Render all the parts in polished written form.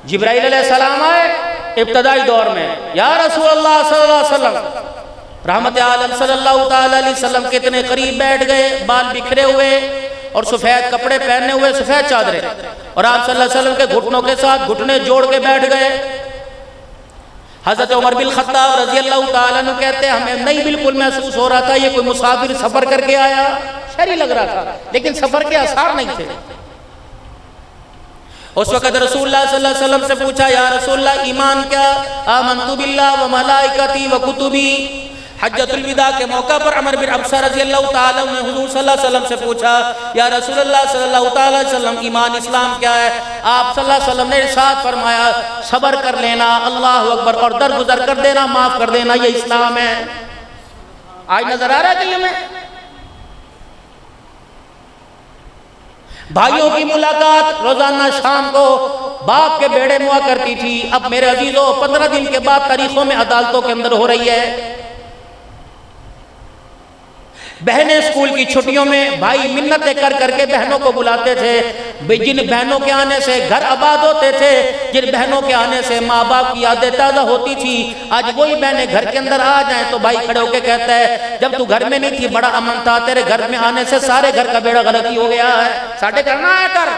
جبرائیل علیہ السلام آئے ابتدائی دور میں، یا رسول اللہ صلی اللہ علیہ وسلم، رحمت عالم صلی اللہ تعالیٰ علیہ وسلم کے اتنے قریب بیٹھ گئے، بال بکھرے ہوئے اور سفید کپڑے پہنے ہوئے، سفید چادریں، اور آپ صلی اللہ علیہ وسلم کے گھٹنوں کے ساتھ گھٹنے جوڑ کے بیٹھ گئے۔ حضرت عمر بن خطاب رضی اللہ تعالیٰ عنہ کہتے ہیں ہمیں نہیں بالکل محسوس ہو رہا تھا یہ کوئی مسافر سفر کر کے آیا، شہری لگ رہا تھا لیکن سفر کے آثار نہیں تھے۔ اس وقت رسول اللہ صلی اللہ علیہ وسلم سے پوچھا یا رسول اللہ ایمان کیا؟ آمنت باللہ و ملائکتی و کتبی۔ حجۃ الوداع کے موقع پر عمر بن ابسہ رضی اللہ تعالیٰ نے حضور صلی اللہ علیہ وسلم سے پوچھا یا رسول اللہ صلی اللہ تعالیٰ علیہ وسلم ایمان اسلام کیا ہے؟ آپ صلی اللہ علیہ وسلم نے ارشاد فرمایا صبر کر لینا، اللہ اکبر، اور درگزر کر دینا، معاف کر دینا، یہ اسلام ہے۔ آج نظر آ رہا ہے کہ ہمیں بھائیوں کی ملاقات روزانہ شام کو باپ کے بیڑے میں ہوا کرتی تھی، اب میرے عزیزوں 15 دن کے بعد تاریخوں میں عدالتوں کے اندر ہو رہی ہے۔ بہنیں اسکول کی چھٹیوں میں بھائی منتیں کر کر کے بہنوں کو بلاتے تھے، جن بہنوں کے آنے سے گھر آباد ہوتے تھے، جن بہنوں کے آنے سے ماں باپ کی یادیں تازہ ہوتی تھی، آج وہی بہنیں گھر کے اندر آ جائیں تو بھائی کھڑے ہو کے کہتا ہے جب تو گھر میں نہیں تھی بڑا امن تھا، تیرے گھر میں آنے سے سارے گھر کا بیڑا غلطی ہو گیا ہے، ساڑھے کرنا آیا کر۔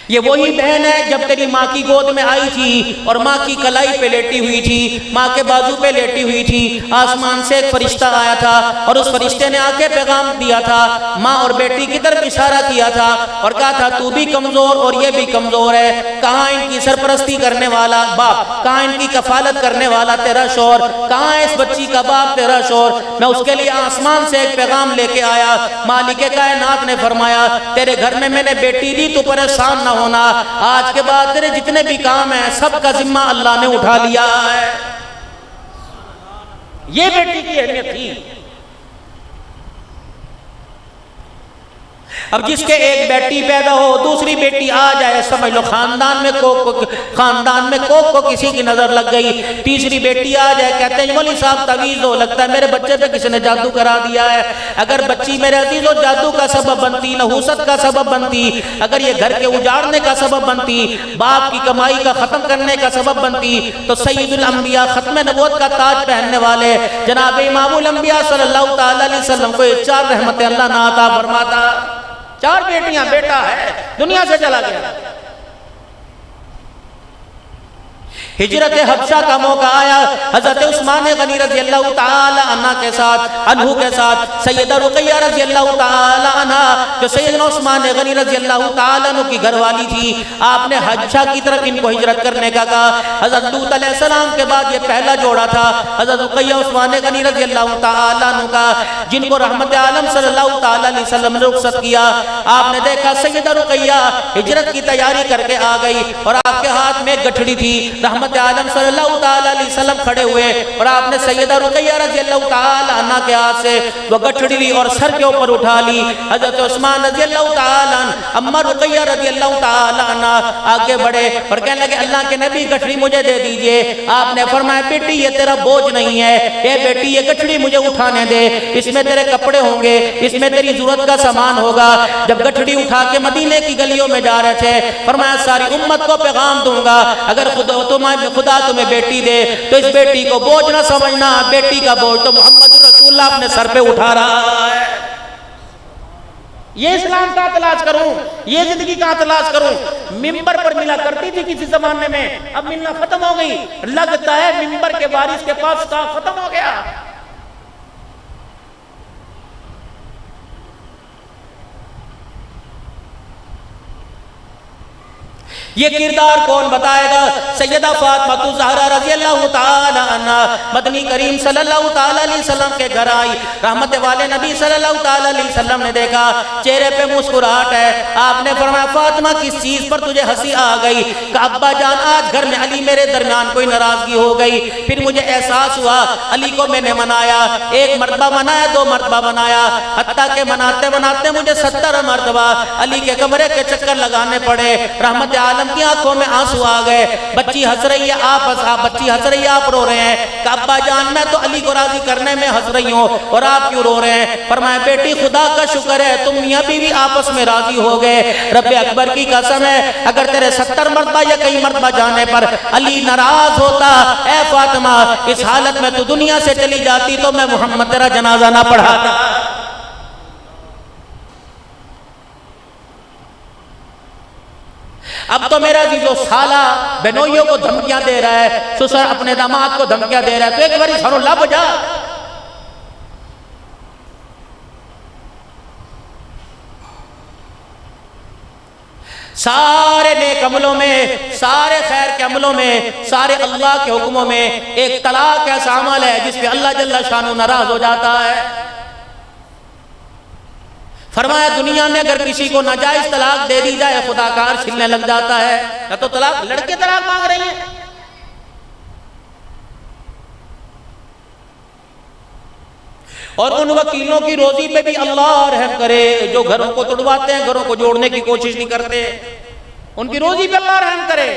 یہ وہی بہن ہے جب تیری ماں کی گود میں آئی تھی اور ماں کی کلائی پہ لیٹی ہوئی تھی، ماں کے بازو پہ لیٹی ہوئی تھی، آسمان سے ایک فرشتہ آیا تھا اور اس فرشتے نے آ کے پیغام دیا تھا، ماں اور بیٹی کی طرف اشارہ کیا تھا اور کہا تھا تو بھی کمزور اور یہ بھی کمزور ہے، کہاں ان کی سرپرستی کرنے والا باپ، کہاں ان کی کفالت کرنے والا تیرا شوہر، کہاں ہے اس بچی کا باپ تیرا شوہر؟ میں اس کے لیے آسمان سے ایک پیغام لے کے آیا، مالک کائنات نے فرمایا تیرے گھر میں میں نے بیٹی دی، تو پریشان نہ ہونا، آج کے بعد تیرے جتنے بھی کام ہیں سب کا ذمہ اللہ نے اٹھا لیا ہے۔ یہ بیٹی کی اہمیت تھی۔ اب جس کے ایک بیٹی پیدا ہو دوسری بیٹی آ جائے سمجھ لو خاندان میں کوک کو کسی کی نظر لگ گئی، تیسری بیٹی آ جائے کہتے ہیں مولوی صاحب تعویذ ہو، لگتا ہے میرے بچے پہ کسی نے جادو کرا دیا ہے۔ اگر بچی میرے عزیزو جادو کا سبب بنتی، نحوست کا سبب بنتی، اگر یہ گھر کے اجاڑنے کا سبب بنتی، باپ کی کمائی کا ختم کرنے کا سبب بنتی، تو سید الانبیاء ختم نبوت کا تاج پہننے والے جناب امام الانبیاء صلی اللہ تعالیٰ علیہ وسلم کو 4 رحمتیں اللہ نہ عطا فرماتا۔ 4 بیٹیاں، بیٹا ہے دنیا سے چلا گیا۔ ہجرت حبشہ کا موقع آیا، حضرت عثمان غنی رضی اللہ تعالی عنہ کے ساتھ سیدہ رقیہ رضی اللہ تعالی عنہ جو سیدنا عثمان غنی رضی اللہ تعالی عنہ کی گھر والی تھی، آپ نے حبشہ کی طرف ان کو ہجرت کرنے کا کہا۔ حضرت لوط علیہ السلام کے بعد یہ پہلا جوڑا تھا، حضرت رقیہ عثمان غنی رضی اللہ تعالی عنہ کا، جن کو رحمت عالم صلی اللہ تعالی علیہ وسلم نے رخصت کیا۔ آپ نے دیکھا سیدہ رقیہ ہجرت کی تیاری کر کے آ گئی اور آپ کے ہاتھ میں ایک گٹھڑی تھی، رحمت عالم صلی اللہ تعالیٰ علیہ وسلم کھڑے ہوئے اور آپ نے سیدہ رقیہ رضی اللہ تعالیٰ عنہ کے ہاتھ سے وہ گٹھڑی لی اور سر کے اوپر اٹھا لی۔ حضرت عثمان رضی اللہ تعالیٰ عنہ، اما رقیہ رضی اللہ تعالیٰ عنہ آگے بڑھے اور کہنے لگے اللہ کے نبی گٹھڑی مجھے دے دیجئے۔ آپ نے فرمایا بیٹی یہ تیرا بوجھ نہیں ہے، اے بیٹی یہ گٹھڑی مجھے اٹھانے دے، اس میں تیرے کپڑے ہوں گے، اس میں تیری ضرورت کا سامان ہوگا۔ جب گٹھڑی اٹھا کے مدینے کی گلیوں میں جا رہے تھے فرمایا ساری امت کو پیغام دوں گا اگر خدا تمہیں بیٹی دے تو اس بیٹی کو بوجھ نہ سمجھنا، بیٹی کا بوجھ تو محمد رسول اللہ اپنے سر پہ اٹھا رہا ہے۔ یہ اسلام کا تلاش کروں، یہ زندگی کا تلاش کروں۔ ممبر پر ملا کرتی تھی کسی زمانے میں، اب ملنا ختم ہو گئی، لگتا ہے ممبر کے وارث کے پاس کا ختم ہو گیا۔ یہ کردار کون بتائے گا؟ سیدہ فاطمہ الزہرا رضی اللہ تعالی عنہ مدنی کریم صلی اللہ تعالی علیہ وسلم کے گھر آئی، رحمت والے نبی صلی اللہ تعالی علیہ وسلم نے دیکھا چہرے پہ مسکراہٹ ہے۔ آپ نے فرمایا فاطمہ کس چیز پر تجھے ہنسی آ گئی؟ کہ ابا جان آج گھر میں علی میرے درمیان کوئی ناراضگی ہو گئی، پھر مجھے احساس ہوا علی کو میں نے منایا، 1 مرتبہ منایا، 2 مرتبہ منایا، حتیٰ کہ مناتے مناتے مجھے 70 مرتبہ علی کے کمرے کے چکر لگانے پڑے۔ رحمت عالم عالم کی آنکھوں میں آنسو آ گئے. بچی ہنس رہی ہے، بچی ہنس رہی ہے، آپ رو رہے ہیں. کہ ابا جان میں تو علی کو راضی کرنے میں ہنس رہی ہوں اور آپ کیوں رو رہے ہیں؟ فرمایا بیٹی خدا کا شکر ہے تم میاں بیوی آپس میں راضی ہو گئے. رب اکبر کی قسم ہے اگر تیرے 70 مرتبہ یا کئی مرتبہ جانے پر علی ناراض ہوتا، اے فاطمہ اس حالت میں تو دنیا سے چلی جاتی تو میں محمد تیرا جنازہ نہ پڑھاتا. اب تو میرا عزیزو سالہ بنوئیوں کو دھمکیاں دے رہا ہے، سسر اپنے داماد کو دھمکیاں دے رہا ہے، تو ایک باری سنو لب جا. سارے نیک عملوں میں، سارے خیر کے عملوں میں، سارے اللہ کے حکموں میں ایک طلاق ایسا عمل ہے جس پہ اللہ جل شانہ ناراض ہو جاتا ہے. فرمایا دنیا میں اگر کسی کو ناجائز طلاق دے دی جائے خدا کا عرش ہلنے لگ جاتا ہے. نہ تو طلاق لڑکے طلاق مانگ رہی ہیں. اور ان وکیلوں کی روزی پہ بھی اللہ رحم کرے جو گھروں کو توڑواتے ہیں، گھروں کو جوڑنے کی کوشش نہیں کرتے. ان کی روزی پہ اللہ رحم کرے.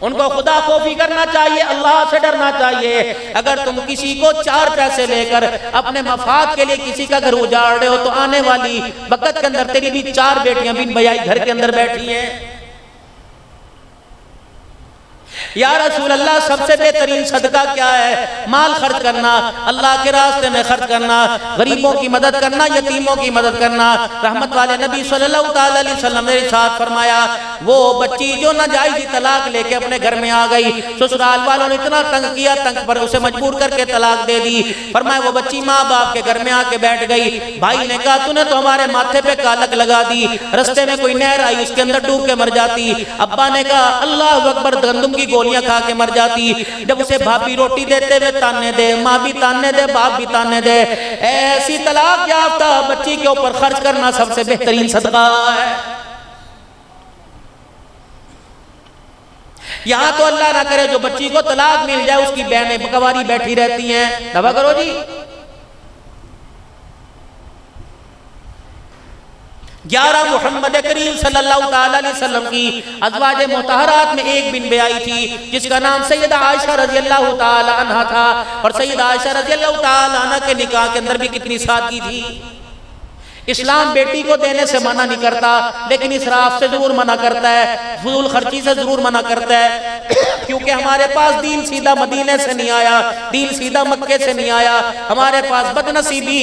ان کو خدا خوفی کرنا چاہیے، اللہ سے ڈرنا چاہیے. اگر تم کسی کو 4 پیسے لے کر اپنے مفاد کے لیے کسی کا گھر اجاڑ رہے ہو تو آنے والی وقت کے اندر تیری بھی 4 بیٹیاں بن بیائی گھر کے اندر بیٹھی ہیں. یا رسول اللہ سب سے بہترین صدقہ کیا ہے؟ مال خرچ کرنا، اللہ کے راستے میں خرچ کرنا، غریبوں کی مدد کرنا، یتیموں کی مدد کرنا. رحمت والے نبی صلی اللہ علیہ وسلم نے ارشاد فرمایا وہ بچی جو ناجائز طلاق لے کے اپنے گھر میں آ گئی، سسرال والوں نے اتنا تنگ کیا، تنگ پر اسے مجبور کر کے طلاق دے دی. فرمایا وہ بچی ماں باپ کے گھر میں آ کے بیٹھ گئی. بھائی نے کہا تو نے تو ہمارے ماتھے پہ کالک لگا دی، رستے میں کوئی نہر آئی اس کے اندر ڈوب کے مر جاتی. ابا نے کہا اللہ اکبر گندم کی گولیاں کھا کے مر جاتی. جب اسے بھابی روٹی دیتے ہوئے تانے دے، ماں بھی تانے دے، باپ بھی تانے دے. ایسی طلاق یافتہ بچی کے اوپر خرچ کرنا سب سے بہترین صدقہ ہے. یہاں تو اللہ نہ کرے جو بچی کو طلاق مل جائے اس کی بہنیں بکواری بیٹھی رہتی ہیں. دعا کرو جی. 11 محمد کریم صلی اللہ علیہ وسلم کی ازواج مطہرات میں ایک بن بیائی تھی جس کا نام سیدہ عائشہ رضی اللہ تعالی عنہ تھا. اور سیدہ عائشہ رضی اللہ تعالی عنہ کے نکاح کے اندر بھی کتنی سادگی تھی. اسلام بیٹی کو دینے سے منع نہیں کرتا لیکن اسراف سے ضرور منع کرتا ہے، فضول خرچی سے ضرور منع کرتا ہے. کیونکہ ہمارے پاس دین سیدھا مدینے سے نہیں آیا، دین سیدھا مکے سے نہیں آیا. ہمارے پاس بدنصیبی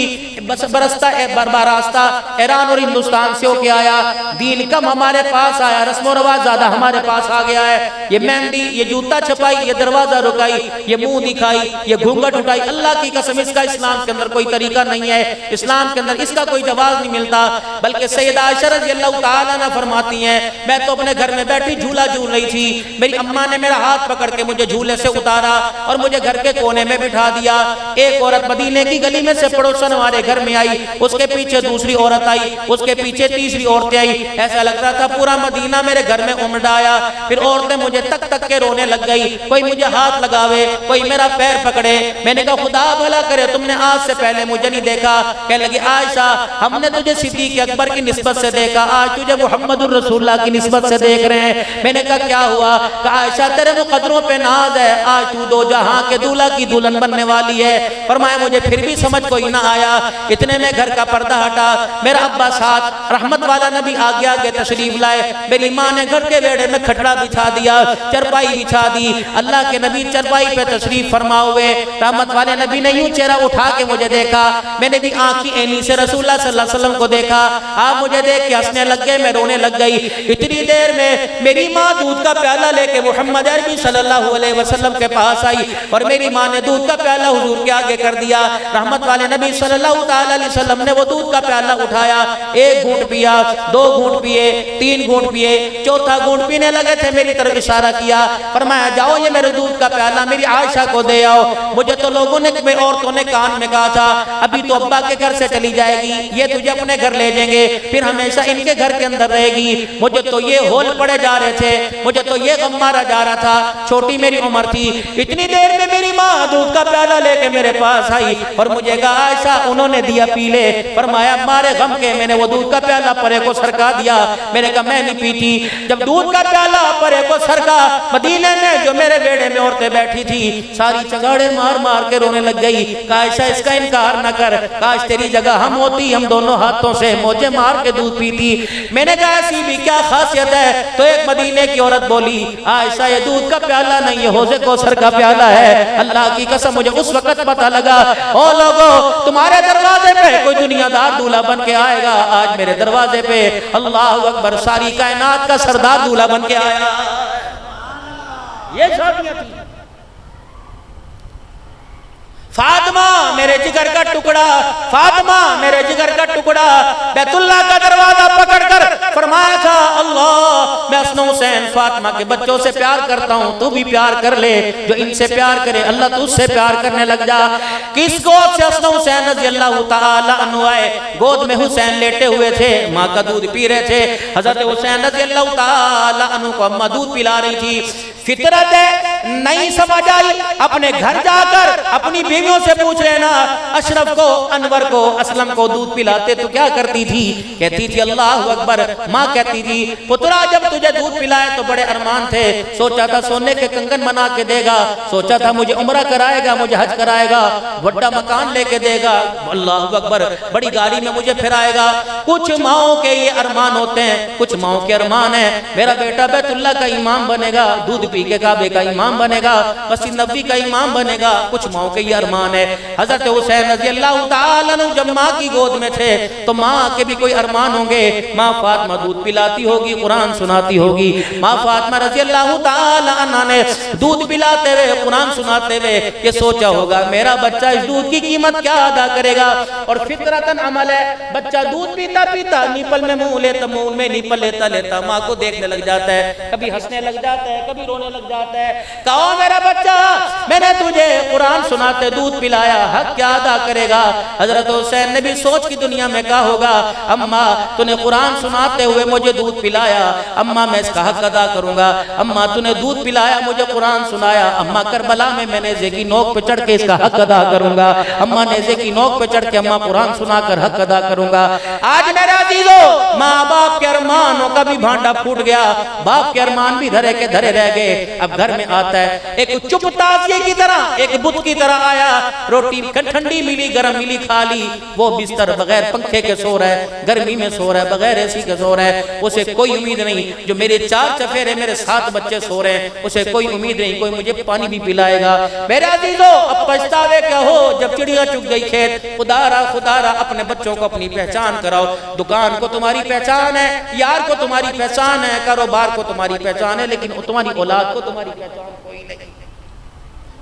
براستہ ایران اور ہندوستان سے ہو کے آیا. دین کم ہمارے پاس آیا، رسم و رواج زیادہ ہمارے پاس آ گیا ہے. یہ مہندی، یہ جوتا چھپائی، یہ دروازہ رکائی، یہ منہ دکھائی، یہ گھونگھٹ اٹھائی، اللہ کی قسم اس کا اسلام کے اندر کوئی طریقہ نہیں ہے. اسلام کے اندر اس کا کوئی جواز نہیں ملتا. بلکہ سیدہ عائشہ رضی اللہ تعالیٰ عنہ فرماتی ہیں میں تو اپنے گھر میں بیٹھی جھولا جھول رہی تھی، میری اماں نے میرا ہاتھ پکڑ کے مجھے جھولے سے اتارا اور مجھے گھر کے کونے میں بٹھا دیا. ایک عورت مدینے کی گلی میں سے پڑوسن ہمارے گھر میں آئی، اس کے پیچھے دوسری عورت آئی، اس کے پیچھے تیسری عورتیں آئی. ایسا لگ رہا تھا پورا مدینہ میرے گھر میں امڑ آیا. پھر عورتیں مجھے تک تک کے رونے لگ گئی، کوئی مجھے ہاتھ لگاوے، کوئی میرا پیر پکڑے. میں نے کہا خدا بھلا کرے تم نے آج سے پہلے مجھے نہیں دیکھا. کہنے لگی عائشہ ہم نے تجھے صدیق اکبر کی نسبت سے دیکھا، آج تجھے محمد الرسول اللہ کی نسبت سے دیکھ رہے ہیں. میں نے کہا کیا ہوا؟ کہا عائشہ تیرے مقدروں پہ ناز ہے، آج تو 2 جہاں کے دولہا کی دلہن بننے والی ہے. فرمایا مجھے پھر بھی سمجھ کوئی نہ آیا. اتنے میں گھر کا پردہ ہٹا، میرا ابا ساتھ رحمت والا نبی آگے آگے تشریف لائے. میری ماں نے گھر کے ویڑے میں کھٹڑا بچھا دیا، چرپائی بچھا دی. اللہ کے نبی چرپائی پہ تشریف فرما ہوئے. رحمت والے نبی نے یوں چہرہ اٹھا کے مجھے دیکھا. میں نے بھی آنکھ کی عینی سے رسول اللہ صلی اللہ علیہ وسلم کو دیکھا. آپ مجھے دیکھ کے ہنسنے لگ گئے، میں رونے لگ گئی. اتنی دیر میں میری ماں دودھ کا پیالہ لے کے محمد عربی صلی اللہ علیہ وسلم کے پاس آئی اور میری ماں نے دودھ کا پیالہ حضور کے آگے کر دیا. رحمت والے نبی صلی اللہ تعالی علیہ وسلم نے وہ دودھ کا پیالہ اٹھایا، 1 گھونٹ پیا، 2 گھونٹ پیے، 3 گھونٹ پیے، 4تھا گھونٹ پینے لگے تھے. میری طرف اشارہ کیا، فرمایا جاؤ یہ میرے دودھ کا پیالہ میری عائشہ کو دے آؤ. مجھے تو لوگوں نے عورتوں نے کان میں کہا تھا ابھی تو ابا کے گھر سے چلی جائے گی، یہ تجھے اپنے گھر لے جائیں گے، پھر ہمیشہ ان کے گھر کے اندر رہے گی۔ مجھے تو یہ ہول پڑے جا رہے تھے، مجھے تو یہ غم مارا جا رہا تھا، چھوٹی میری عمر تھی، اتنی دیر میں میری ماں دودھ کا پیالہ لے کے میرے پاس آئی اور مجھے کہا عائشہ انہوں نے دیا پی لے۔ فرمایا مارے غم کے میں نے وہ دودھ کا پیالہ پرے کو سرکا دیا، میں نے کہا میں نہیں پیتی۔ جب دودھ کا پیالہ پرے کو سرکا، مدینے میں جو میرے بیڑے میں عورتیں بیٹھی تھی ساری چنگاڑے مار مار کے رونے لگ گئی۔ کہا عائشہ اس کا انکار نہ کر، کاش تیری جگہ ہم ہوتی، ہم دونوں ہاتھوں سے موجے مار کے دودھ پیتی۔ میں نے کہا ایسی بھی کیا خاصیت ہے؟ تو ایک مدینے کی عورت بولی عائشہ یہ دودھ کا پیالہ نہیں، یہ حوض کوثر کا پیالہ ہے۔ اللہ کی قسم مجھے اس وقت پتہ لگا او لوگو تمہارے دروازے پہ کوئی دنیا دار دولہا بن کے آئے گا، آج میرے دروازے پہ اللہ اکبر ساری کائنات کا سردار دولہا بن کے آیا۔ یہ شادیاں تھی۔ فاطمہ میرے جگر کا ٹکڑا، فاطمہ میرے جگر کا ٹکڑا، بیت اللہ کا دروازہ پکڑ کر فرمایا تھا اللہ میں حسن حسین فاطمہ کے بچوں سے پیار کرتا ہوں، تو بھی پیار کر لے، جو ان سے پیار کرے اللہ تو اس سے پیار کرنے لگ جا۔ کس گود سے حسن حسین رضی اللہ تعالی عنہ آئے؟ گود میں حسین لیٹے ہوئے تھے، ماں کا دودھ پی رہے تھے۔ حضرت حسین رضی اللہ تعالی عنہ کو اماں دودھ پلا رہی تھی۔ فطرت نہیں سمجھ آئی، اپنے گھر جا کر اپنی بیویوں سے پوچھ لینا اشرف کو، انور کو، اسلم کو دودھ پلاتے تو کیا کرتی تھی؟ کہتی تھی اللہ اکبر۔ ماں کہتی تھی پترا جب تجھے دودھ پلائے تو بڑے ارمان تھے، سوچا تھا سونے کے کنگن بنا کے دے گا، سوچا تھا مجھے عمرہ کرائے گا، مجھے حج کرائے گا، بڑا مکان لے کے دے گا، اللہ اکبر بڑی گاڑی میں مجھے پھرائے گا۔ کچھ ماؤں کے یہ ارمان ہوتے ہیں، کچھ ماؤں کے ارمان ہیں میرا بیٹا بیت اللہ کا امام بنے گا، دودھ پی کے کعبے کا امام بنے گا، مسجد نبوی کا امام بنے گا، کچھ ماؤں کے یہ ارمان ہے۔ حضرت حسین رضی اللہ تعالیٰ عنہ جب ماں کی گود میں تھے تو ماں کے بھی کوئی ارمان ہوں گے، ماں فاطمہ دودھ پلاتی ہوگی، قرآن سناتی ہوگی، ماں فاطمہ رضی اللہ تعالیٰ عنہ نے دودھ پلاتے ہوئے قرآن سناتے ہوئے یہ سوچا ہوگا میرا بچہ اس دودھ کی قیمت کیا ادا کرے گا۔ اور فطرتاً عمل ہے بچہ دودھ پیتا پیتا نیپل میں منہ لیتا، منہ میں نیپل لیتا لیتا ماں کو دیکھنے لگ جاتا ہے، کبھی ہنسنے لگ جاتا ہے، کبھی رونے لگ جاتا ہے۔ کہو میرا بچہ میں نے تجھے قرآن سناتے دودھ پلایا، حق کیا ادا کرے گا؟ حضرت حسین نے بھی سوچ کی دنیا میں کہا ہوگا اماں تو نے قرآن سناتے ہوئے مجھے دودھ پلایا، اماں میں اس کا حق ادا کروں گا، اماں تو نے دودھ پلایا مجھے قرآن سنایا، اماں کربلا میں نیزے کی نوک پہ چڑھ کے اس کا حق ادا کروں گا، اماں نیزے کی نوک پہ چڑھ کے اماں قرآن سنا کر حق ادا کروں گا۔ آج میرے عزیزو ماں باپ کے ارمانوں کا بھی بھانڈا پھوٹ گیا، باپ کے ارمان بھی دھرے کے دھرے رہ گئے۔ اب گھر میں آتا ہے ایک چپ تازیے کی طرح، ایک بت کی طرح آیا، روٹی ٹھنڈی ملی گرم ملی کھا لی، وہ بستر بغیر پنکھے کے سو رہا ہے، گرمی میں سو رہا ہے، بغیر اے سی کے سو رہا ہے، اسے کوئی امید نہیں جو میرے 4 چفیرے میرے 7 بچے سو رہے ہیں، اسے کوئی امید نہیں کوئی مجھے پانی بھی پلائے گا۔ میرے عزیزو اب پچھتاوے کیا ہو جب چڑیا چگ گئی کھیت، خدا را اپنے بچوں کو اپنی پہچان کراؤ، دکان کو تمہاری پہچان ہے، یار کو تمہاری پہچان ہے، کاروبار کو تمہاری پہچان ہے، لیکن تمہاری اولاد کو تمہاری پہچان کوئی نہیں۔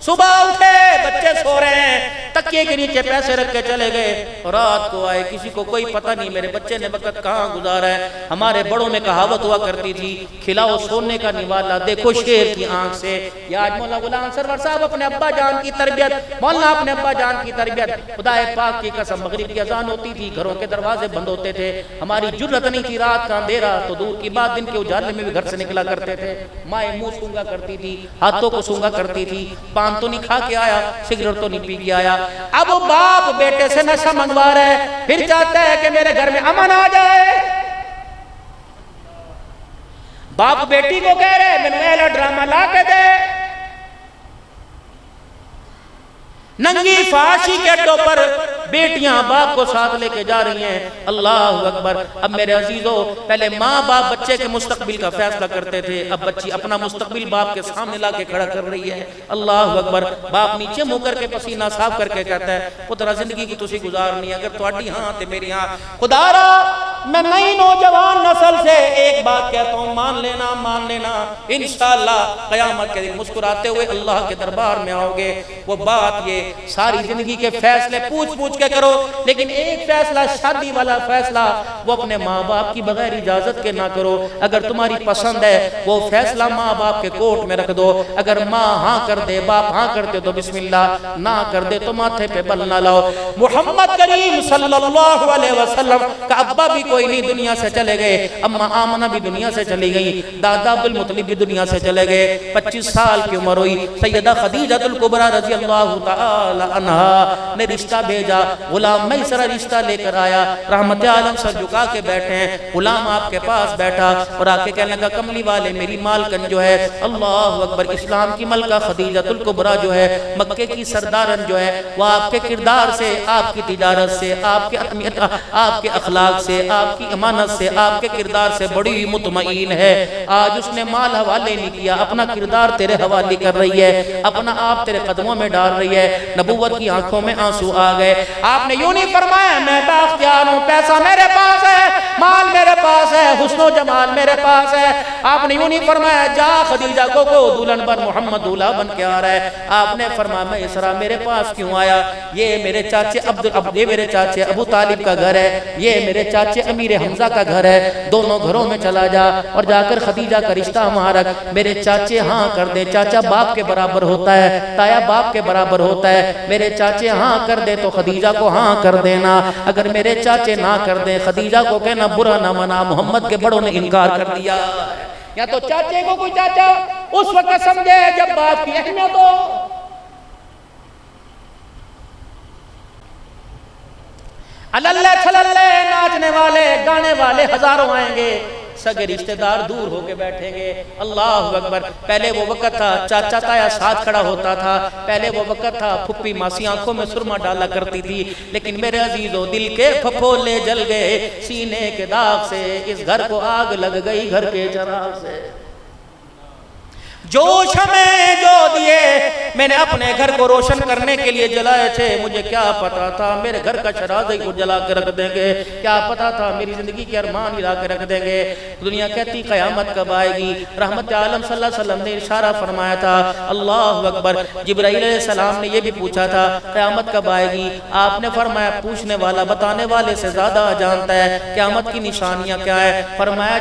صبح اٹھے بچے سو رہے ہیں، تکیے کے نیچے پیسے رکھ کے چلے گئے، اور رات کو آئے کسی کو کوئی پتہ نہیں میرے بچے نے وقت کہاں گزارا ہے۔ ہمارے بڑوں میں کہاوت ہوا کرتی تھی کھلاؤ سونے کا نوالا دیکھو شیر کی آنکھ سے۔ یہ آج مولانا غلام سرور صاحب اپنے ابا جان کی تربیت، مولانا اپنے ابا جان کی تربیت، خدا پاک کی قسم مغرب کی اذان ہوتی تھی گھروں کے دروازے بند ہوتے تھے، ہماری جرت نہیں تھی رات کا اندھیرا تو دور کی بات دن کے اجالے میں بھی گھر سے نکلا کرتے تھے، مائیں منہ سونگا کرتی تھی، ہاتھوں کو سونگا کرتی تھی، پان تو نہیں کھا کے آیا، سگریٹ تو نہیں پی کے آیا۔ اب باپ بیٹے سے نشہ منگوا رہا ہے، پھر چاہتا ہے کہ میرے گھر میں امن آ جائے۔ باپ بیٹی کو کہہ رہے میں میلا ڈرامہ لا کے دے، ننگی فحاشی کے اڈوں پر بیٹیاں باپ کو ساتھ لے کے جا رہی ہیں، اللہ اکبر۔ اب میرے عزیزو پہلے ماں باپ بچے کے مستقبل کا فیصلہ کرتے تھے، اب بچی اپنا مستقبل باپ کے سامنے لا کے کھڑا کر رہی ہے، اللہ اکبر۔ باپ نیچے منہ کر کے پسینہ صاف کر کے کہتا ہے پترا زندگی کی تسی گزارنی اگر تواڈی ہاں تے میری ہاں، خدا را میں نئی نوجوان نسل سے ایک بات کہتا ہوں، مان لینا انشاءاللہ قیامت کے دن مسکراتے ہوئے اللہ کے دربار میں آؤ گے۔ وہ بات یہ ساری زندگی کے فیصلے پوچھ کے کرو، لیکن ایک فیصلہ شادی والا فیصلہ وہ اپنے ماں باپ کی بغیر اجازت کے نہ کرو۔ اگر تمہاری پسند ہے وہ فیصلہ ماں باپ کے کوٹ میں رکھ دو، اگر ماں ہاں کر دے باپ ہاں کرتے تو بسم اللہ، نہ کر دے تو ماتھے پہ بل نہ لاؤ۔ محمد کریم صلی اللہ علیہ وسلم کا ابا بھی کوئی نہیں، دنیا سے چلے گئے، اماں آمنہ بھی دنیا سے چلی گئی، دادا عبدالمطلب بھی دنیا سے چلے گئے۔ 25 سال کی عمر ہوئی، سیدہ خدیجہ الکبریٰ رضی اللہ تعالی عنہا نے رشتہ بھیجا، غلام میسرہ رشتہ لے کر آیا، رحمت عالم سر جھکا کے بیٹھے ہیں، غلام آپ کے پاس بیٹھا اور آ کے کہنے لگا کملی والے میری مالکن جو ہے، اللہ اکبر، اسلام کی ملکہ خدیجہ الکبریٰ جو ہے، مکے کی سردارن جو ہے، وہ آپ کے کردار سے، آپ کی تجارت سے، آپ کے اخلاق سے، آپ کی امانت سے، آپ کے کردار سے بڑی مطمئن ہے۔ آج اس نے مال حوالے نہیں کیا، اپنا کردار تیرے حوالے کر رہی ہے، اپنا آپ تیرے قدموں میں ڈال رہی ہے۔ نبوت کی آنکھوں میں آنسو آ گئے۔ آپ نے یوں نہیں فرمایا میں بااختیار ہوں، پیسہ میرے پاس ہے، مال میرے پاس ہے، حسن و جمال میرے پاس ہے۔ آپ نے یوں نہیں فرمایا جا خدیجہ کو دلہن بن، محمد دولہا بن کے آ رہا ہے۔ آپ نے فرمایا میسرہ میرے پاس کیوں آیا؟ یہ میرے چاچے ابو طالب کا گھر ہے، یہ میرے چاچے امیر حمزہ کا گھر ہے، دونوں گھروں میں چلا جا اور جا کر خدیجہ کا رشتہ مبارک میرے چاچے ہاں کر دے۔ چاچا باپ کے برابر ہوتا ہے، تایا باپ کے برابر ہوتا ہے، میرے چاچے ہاں کر دے تو خدیجہ کو ہاں کر دینا، اگر میرے چاچے نہ کر دیں خدیجہ کو کہنا برا نہ منا، محمد کے بڑوں نے انکار کر دیا۔ یا تو چاچے کو کوئی چاچا اس وقت سمجھے جب باپ کی اہمیت ہو۔ اللہ چھللے ناچنے والے گانے والے ہزاروں آئیں گے، سگے رشتہ دار دور ہو کے بیٹھیں گے۔ اللہ اکبر، پہلے وہ وقت تھا چاچا تایا ساتھ کھڑا ہوتا تھا، پہلے وہ وقت تھا پھپھی ماسی آنکھوں میں سرما ڈالا کرتی تھی، لیکن میرے عزیزو دل کے پھپھولے جل گئے سینے کے داغ سے، اس گھر کو آگ لگ گئی گھر کے چراغ سے۔ جوش ہمیں جو دیے میں نے اپنے گھر کو روشن کرنے کے لیے جلائے تھے، مجھے کیا پتا تھا میرے گھر کا شرازے کو جلا کے رکھ دیں گے، کیا پتا تھا میری زندگی کے ارمان ہلا کے رکھ دیں گے۔ دنیا کہتی قیامت کب آئے گی؟ رحمت عالم صلی اللہ علیہ وسلم نے اشارہ فرمایا تھا، اللہ اکبر، جبرائیل علیہ السلام نے یہ بھی پوچھا تھا قیامت کب آئے گی؟ آپ نے فرمایا پوچھنے والا بتانے والے سے زیادہ جانتا ہے، قیامت کی نشانیاں کیا ہے؟ فرمایا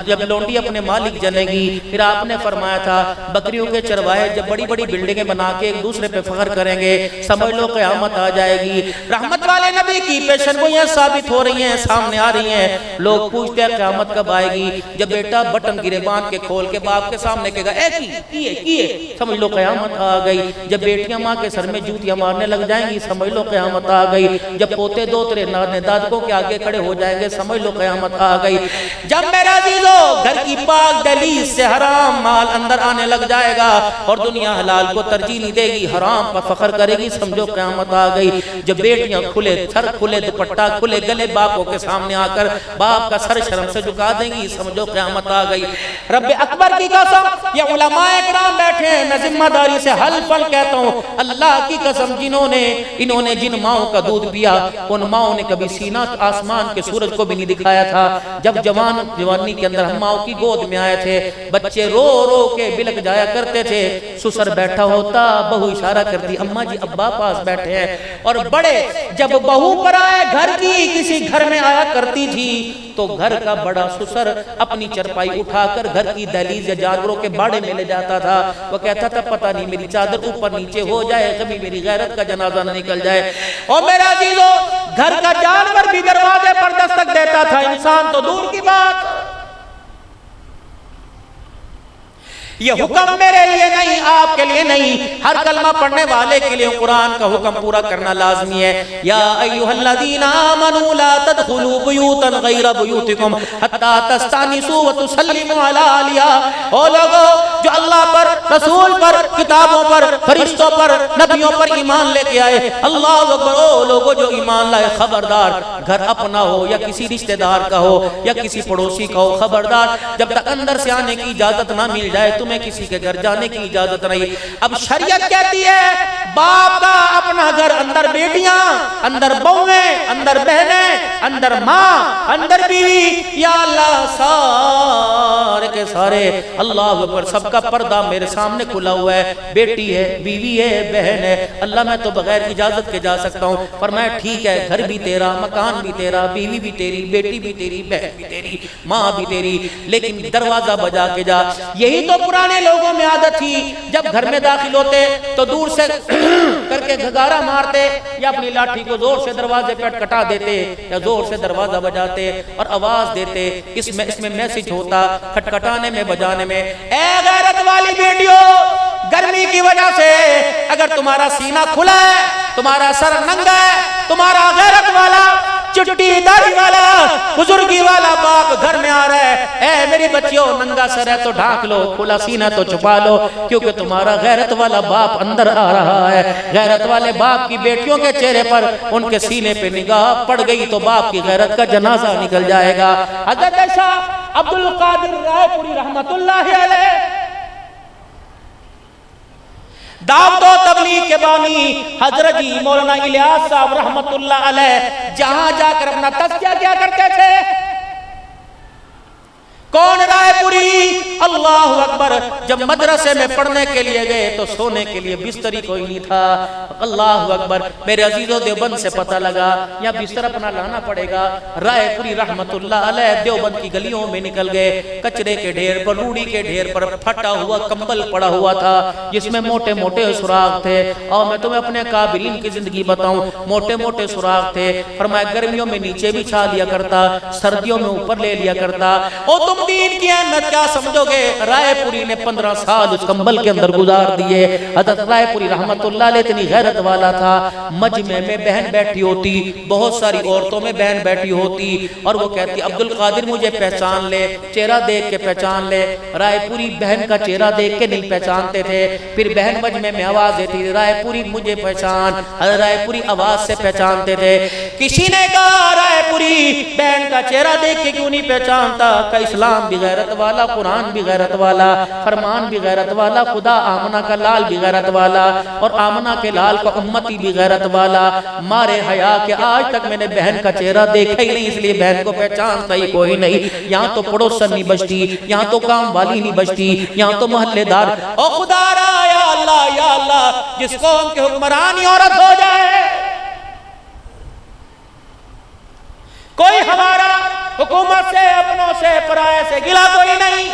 جب لونڈی اپنے مالک جنے گی۔ پھر آپ نے فرمایا تھا بکریوں کے چرواہے جب بڑی بڑی بلڈنگیں بنا کے ایک دوسرے پہ فخر کریں گے، سمجھ لو قیامت آ جائے گی۔ رحمت والے نبی کی پیشن گوئیاں ثابت ہو رہی ہیں، سامنے آ رہی ہیں، لوگ پوچھتے ہیں قیامت کب آئے گی؟ جب بیٹا بٹن گرے باندھ کے کھول کے باپ کے سامنے کہے گا اے کیے، سمجھ لو قیامت آ گئی۔ جب بیٹیاں ماں کے سر میں جوتیاں مارنے لگ جائیں گی، سمجھ لو قیامت آ گئی۔ جب پوتے دوترے نانے دادکوں کے آگے کھڑے ہو جائیں گے، سمجھ لو قیامت آ گئی۔ جب میرا عزیزو گھر کی پاک دہلیز سے حرام مال اندر آنے لگ جائے گا اور دنیا حلال کو ترجیح نہیں دے گی، حرام پر فخر کرے گی، سمجھو قیامت آ گئی۔ جب بیٹیاں کھلے سر کھلے دوپٹہ کھلے گلے باپوں کے سامنے آ کر باپ کا سر شرم سے جھکا دیں گی، سمجھو قیامت آ گئی۔ رب اکبر کی قسم، یہ علماء اکرام بیٹھے ہیں، میں ذمہ داری سے حلفاً کہتا ہوں، اللہ کی قسم انہوں نے جن ماؤں کا دودھ پیا، ان ماؤں نے کبھی سینہ آسمان کے سورج کو بھی نہیں دکھایا تھا۔ جب جوانی کے اندر ہم ماؤں کی گود میں آئے تھے، بچے رو رو کے بلک جایا کرتے تھے، سسر بیٹھا ہوتا، بہو اشارہ کرتی اماں جی ابا پاس بیٹھے ہیں، اور بڑے جب بہو پر آئے گھر کی کسی گھر میں آیا کرتی تھی تو گھر کا بڑا سسر اپنی چرپائی اٹھا کر گھر کی دہلیز یا جانوروں کے باڑے میں لے جاتا تھا، وہ کہتا تھا پتہ نہیں میری چادر اوپر نیچے ہو جائے، کبھی میری غیرت کا جنازہ نہ نکل جائے۔ اور میرا عزیزو گھر کا جانور بھی دروازے پر دستک دیتا تھا، انسان تو دور کی بات۔ یہ حکم میرے لیے نہیں، آپ کے لیے نہیں، ہر کلمہ پڑھنے والے کے لیے قرآن کا حکم پورا کرنا لازمی ہے۔ یا ایھا الذین آمنوا لا تدخلوا بیوتا غیر بیوتکم حتی تستأنسوا وتسلموا علی اہلہا۔ او لوگو جو اللہ پر، رسول پر، کتابوں پر، فرشتوں پر، نبیوں پر ایمان لے کے آئے، اللہ اکبر، او لوگو جو ایمان لائے، خبردار گھر اپنا ہو یا کسی رشتہ دار کا ہو یا کسی پڑوسی کا ہو، خبردار جب تک اندر سے آنے کی اجازت نہ مل جائے تمہیں کسی کے گھر جانے کی اجازت نہیں۔ اب شریعت کہتی ہے باپ کا اپنا گھر، اندر بیٹیاں، اندر بہویں، اندر بہنیں، اندر ماں، اندر بیوی، یا اللہ سارے اللہ اکبر سب کا پردہ میرے سامنے کھلا ہوا ہے، بیٹی ہے، بیوی ہے، بہن ہے، اللہ میں تو بغیر اجازت کے جا سکتا ہوں۔ فرمایا ٹھیک ہے، گھر بھی تیرا، مکان بھی تیرا، بیوی بھی تیری، بیٹی بھی تیری، بہن بھی تیری، ماں بھی تیری، لیکن دروازہ بجا کے جا۔ یہی تو پرانے لوگوں میں عادت تھی، جب گھر میں داخل ہوتے تو دور سے کر کے گھگارا مارتے یا اپنی لاٹھی کو زور سے دروازے پہ کٹا دیتے یا زور سے دروازہ بجاتے اور آواز دیتے، اس میں میسج ہوتا کھٹکھٹانے میں بجانے میں، اے غیرت والی بیٹیوں، گرمی کی وجہ سے اگر تمہارا سینہ کھلا ہے، تمہارا سر ننگا ہے، تمہارا غیرت والا چٹی داڑھی والا بزرگی والا باپ گھر میں آ رہا ہے، اے میری بچیوں ننگا سر ہے تو ڈھانک لو، کھلا سینہ تو چھپا لو، کیونکہ تمہارا غیرت والا باپ اندر آ رہا ہے۔ غیرت والے باپ کی بیٹیوں کے چہرے پر ان کے سینے پہ نگاہ پڑ گئی تو باپ کی غیرت کا جنازہ نکل جائے گا۔ حضرت شاہ عبد القادر رائے پوری رحمت اللہ علیہ دعوت و تبلیغ کے بانی حضرت جی مولانا الیاس صاحب رحمت اللہ علیہ جہاں جا کر اپنا تذکیہ کیا کرتے تھے؟ کون رائے پوری؟ اللہ اکبر، جب مدرسے میں پڑھنے کے لیے گئے تو سونے کے لیے بستری کوئی نہیں تھا۔ اللہ اکبر، میرے عزیزوں دیوبند سے پتہ لگا یا بستر اپنا لانا پڑے گا۔ رائے پوری رحمت اللہ علیہ دیوبند کی گلیوں میں نکل گئے، کچرے کے ڈھیر پر، روڑی کے ڈھیر پر پھٹا ہوا کمبل پڑا ہوا تھا جس میں موٹے موٹے سراغ تھے، اور میں تمہیں اپنے کابرین کی زندگی بتاؤں، موٹے موٹے سراغ تھے۔ فرمایا گرمیوں میں نیچے بھی چھا لیا کرتا، سردیوں میں اوپر لے لیا کرتا۔ او تم دین کی اہمیت کیا سمجھو گے؟ رائے پوری نے 15 سال اس کمبل کے اندر گزار دیے۔ حضرت رائے پوری رحمت اللہ علیہ اتنی غیرت والا تھا، مجمع میں بہن بیٹھی ہوتی، بہت ساری عورتوں میں بہن بیٹھی ہوتی اور وہ کہتی عبد القادر مجھے پہچان لے، چہرہ دیکھ کے پہچان لے۔ رائے پوری بہن کا چہرہ دیکھ کے نہیں پہچانتے تھے، پھر بہن مجمع میں آواز دیتی رائے پوری مجھے پہچان، رائے پوری آواز سے پہچانتے تھے۔ کسی نے کہا رائے پوری بہن کا چہرہ دیکھ کے کیوں نہیں پہچانتا؟ کہ اسلام بھی غیرت والا، قرآن بھی غیرت والا، فرمان بھی غیرت والا، خدا آمنہ کا لال بھی غیرت والا اور آمنہ کے لال کا امتی بھی غیرت والا۔ مارے حیا کہ آج تک میں نے بہن کا چہرہ دیکھا ہی نہیں، اس لیے بہن کو پہچانتا ہی کوئی نہیں۔ یہاں تو پڑوسن نہیں بچتی، یہاں تو کام والی نہیں بچتی، یہاں تو محلے دار۔ او خدا را یا اللہ جس قوم کے حکمرانی عورت ہو جائے، کوئی ہمارا حکومت سے، اپنوں سے، پرائے سے گلا کوئی نہیں۔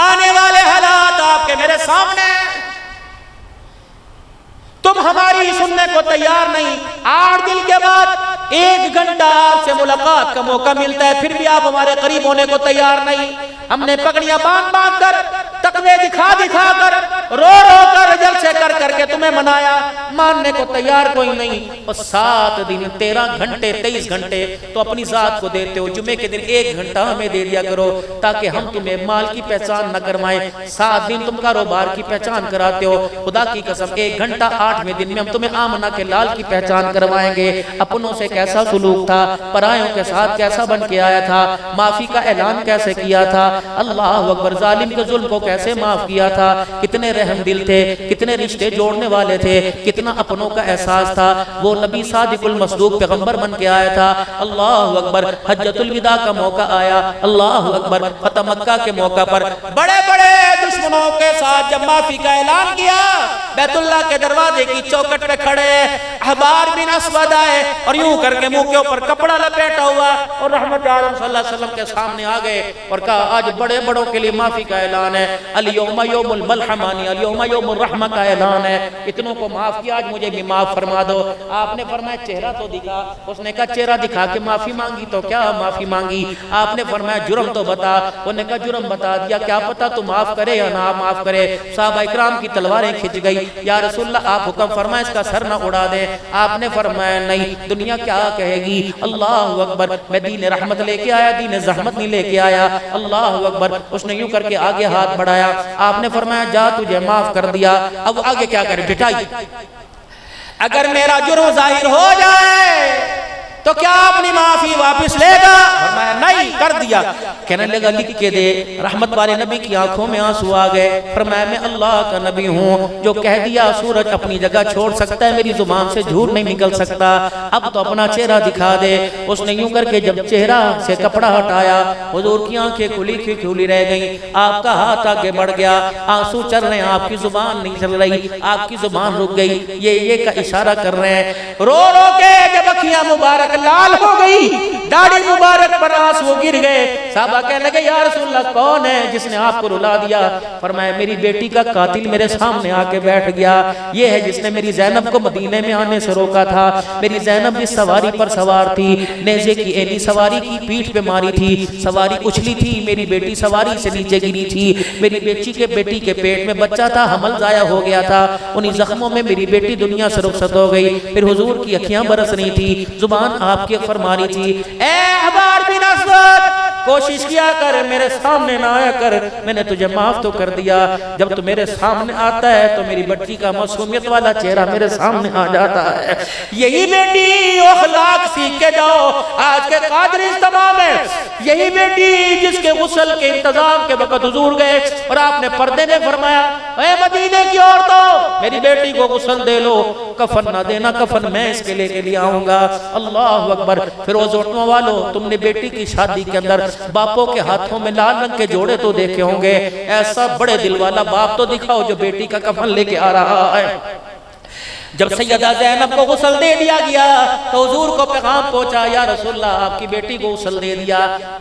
آنے والے حالات آپ کے میرے سامنے، تم ہماری سننے کو تیار نہیں۔ 8 دن کے بعد 1 گھنٹہ آپ سے ملاقات کا موقع ملتا ہے، پھر بھی آپ ہمارے قریب ہونے کو تیار نہیں۔ ہم نے پگڑیاں باندھ کر، تقوی دکھا کر، رو کر، جلسے کر کے تمہیں منایا، ماننے کو تیار کوئی نہیں۔ اور 7 دن 13 گھنٹے 23 گھنٹے تو اپنی ذات کو دیتے ہو، جمعے کے دن 1 گھنٹہ ہمیں دے دیا کرو تاکہ ہم تمہیں مال کی پہچان نہ کروائیں۔ 7 دن تم کاروبار کی پہچان کراتے ہو، خدا کی قسم 1 گھنٹہ 8ویں دن میں ہم تمہیں آمنہ کے لال کی پہچان کروائیں گے۔ اپنوں سے کیسا سلوک تھا، پرائیوں کے ساتھ کیسا بن کے آیا تھا، معافی کا اعلان کیسے کیا تھا، اللہ اکبر، ظالم کے ظلم کو کیسے معاف کیا تھا، کتنے رحم دل تھے، کتنے رشتے جوڑنے والے تھے، کتنا اپنوں کا احساس تھا۔ وہ نبی صادق المصدوق پیغمبر بن کے آیا تھا۔ اللہ اکبر، حجۃ الوداع کا موقع آیا، اللہ اکبر، فتح مکہ کے موقع پر بڑے بڑے دشمنوں کے ساتھ جب معافی کا اعلان کیا، بیت اللہ کے دروازے کی چوکٹ پہ کھڑے احبار بن اسود آئے اور یوں کر کے منہ کے اوپر کپڑا لپیٹا ہوا اور رحمت عالم صلی اللہ علیہ وسلم کے سامنے آ گئے اور کہا آج بڑے بڑوں کے لیے معافی کا اعلان ہے، الیوم یوم الملحمانی، الیوم یوم الرحمہ کا اعلان ہے، اتنوں کو معاف کیا، آج مجھے بھی معاف فرما دو۔ آپ نے فرمایا چہرہ تو دکھا، اس نے کہا چہرہ دکھا کے معافی مانگی تو کیا معافی مانگی؟ آپ نے فرمایا جرم تو بتا، انہوں نے کہا جرم بتا دیا، کیا پتا تو معاف کرے یا نہ معاف کرے۔ صحابہ اکرام کی تلواریں کھچ گئی، یا رسول اللہ آپ حکم فرمائیں اس کا سر نہ اڑا دیں۔ آپ نے فرمایا نہیں، دنیا کیا کہے گی، اللہ اکبر، میں دین رحمت لے کے آیا، دین زحمت نہیں لے کے آیا، اللہ اکبر۔ اس نے یوں کر کے آگے ہاتھ بڑھایا، آپ نے فرمایا جا تجھے معاف کر دیا، اب آگے کیا کرے؟ بٹائی، اگر میرا جرم ظاہر ہو جائے تو کیا اپنی معافی واپس لے گا؟ فرمایا نہیں، کر دیا۔ کہنے لگا لکھ کے دے۔ رحمت والے نبی کی آنکھوں میں آنسو آ گئے۔ فرمایا میں اللہ کا نبی ہوں، جو کہہ دیا سورج اپنی جگہ چھوڑ سکتا ہے، میری زبان سے جھوٹ نہیں نکل سکتا، اب تو اپنا چہرہ دکھا دے۔ اس نے یوں کر کے جب چہرہ سے کپڑا ہٹایا، حضور کی آنکھیں کھلی رہ گئیں، آپ کا ہاتھ آگے بڑھ گیا، آنسو چل رہے ہیں، آپ کی زبان نہیں چل رہی، آپ کی زبان رک گئی، یہ کا اشارہ کر رہے ہیں۔ رو رو کے جب اکھیاں مبارک لال ہو گئی، داڑھی مبارک پر آنسو گر گئے، صحابہ کہنے لگے یا رسول اللہ کون ہے جس نے آپ کو رلا دیا؟ فرمایا میری بیٹی کا قاتل میرے سامنے آ کے بیٹھ گیا، یہ ہے جس نے میری زینب کو مدینے میں آنے سے روکا تھا۔ میری زینب جس سواری پر سوار تھی، نیزے کی اینی سواری کی پیٹھ پہ ماری تھی، سواری اچھلی تھی، میری بیٹی سواری سے نیچے گری تھی، میری بیٹی کے پیٹ میں بچہ تھا، حمل ضائع ہو گیا تھا، انہی زخموں میں میری بیٹی دنیا سے رخصت ہو گئی۔ پھر حضور کی اکھیاں برس رہی تھی، زبان آپ کی فرما رہی تھی، اے عمار بن اسود کوشش کیا کر میرے سامنے نہ آیا کر، میں نے تجھے معاف تو کر دیا، جب تو میرے سامنے آتا ہے تو میری بچی کا معصومیت والا چہرہ میرے سامنے آ جاتا ہے۔ یہی بیٹی اخلاق سیکھ کے جاؤ، آج کے قادر اجتماع میں یہی بیٹی جس کے غسل کے انتظام کے وقت حضور گئے اور آپ نے پردے میں فرمایا اے مدینے کی عورتوں میری بیٹی کو غسل دے لو، کفن نہ دینا، کفن میں اس کے لیے آؤں گا۔ اللہ اکبر۔ پھر وہ زوٹنوں والو تم نے بیٹی کی شادی کے اندر باپوں کے ہاتھوں میں لال رنگ کے جوڑے تو دیکھے ہوں گے، ایسا بڑے دل والا باپ تو دکھاؤ جو بیٹی کا کفن لے کے آ رہا ہے۔ جب سیدہ زینب کو غسل دے دیا گیا تو حضور کو پیغام پہنچا یا رسول اللہ آپ کی بیٹی کو غسل دے دیا۔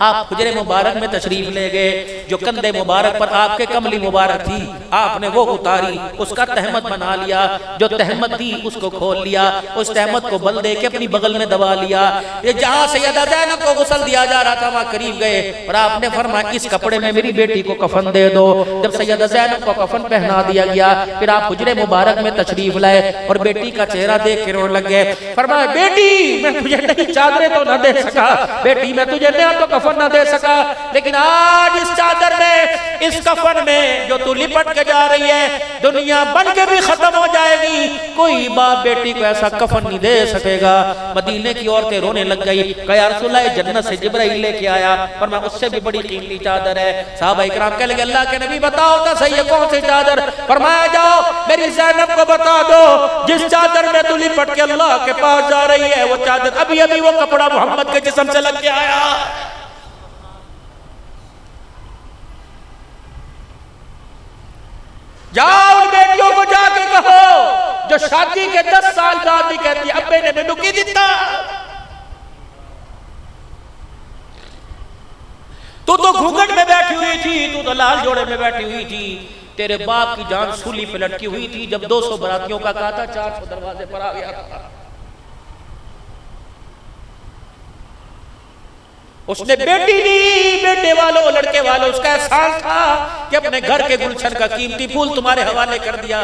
آپ حجرے مبارک میں تشریف لے گئے، جو کندھے مبارک پر آپ کے کملی مبارک تھی آپ نے وہ اتاری، اس کا تہمت بنا لیا، جو تہمت تھی اس کو کھول لیا، اس تہمت کو بل دے کے اپنی بغل میں دبا لیا۔ یہ جہاں سیدہ زینب کو غسل دیا جا رہا تھا وہاں قریب گئے اور آپ نے فرمایا اس کپڑے میں میری بیٹی کو کفن دے دو۔ جب سیدہ زینب کو کفن پہنا دیا گیا پھر آپ حجرے مبارک میں تشریف لائے اور بیٹی کا چہرہ دیکھ کے رونے لگ گئے۔ فرمایا بیٹی میں تجھے نہیں چادریں تو نہ دے سکا، بیٹی میں تجھے نیا تو کفن نہ دے سکا، لیکن آج اس چادر میں اس کفن میں جو تو لپٹ کے جا رہی ہے دنیا بن کے بھی ختم ہو جائے گی، کوئی باپ بیٹی کو ایسا کفن نہیں دے سکے گا۔ مدینے کی عورتیں رونے لگ گئی، کہا یا رسول اللہ جنت سے جبرائیل لے کے آیا، فرمایا اس سے بھی بڑی قیمتی چادر ہے۔ صحابہ اکرام کہنے لگے اللہ کے نبی بتاؤ تو صحیح ہے کون سی چادر؟ فرمایا جاؤ میری زینب کو بتا دو جس چادر میں تو لپٹ کے اللہ کے پاس جا رہی ہے وہ چادر ابھی ابھی وہ کپڑا محمد کے جسم سے لگ کے آیا۔ جاؤ ان بیٹیوں کو جا کے کہو جو شادی کے 10 سال بعد بھی کہتی ابے نے مینوں کی دیتا، تو گھونگھٹ میں بیٹھی ہوئی تھی، تو لال جوڑے میں بیٹھی ہوئی تھی، تیرے باپ کی جان سولی پہ لٹکی ہوئی تھی، جب 200 براتیوں کا کہا تھا 400 دروازے پر آ گیا تھا۔ اس نے بیٹی دی، بیٹے والوں لڑکے والوں اس کا احسان تھا کہ اپنے گھر کے گلشن کا قیمتی پھول تمہارے حوالے کر دیا،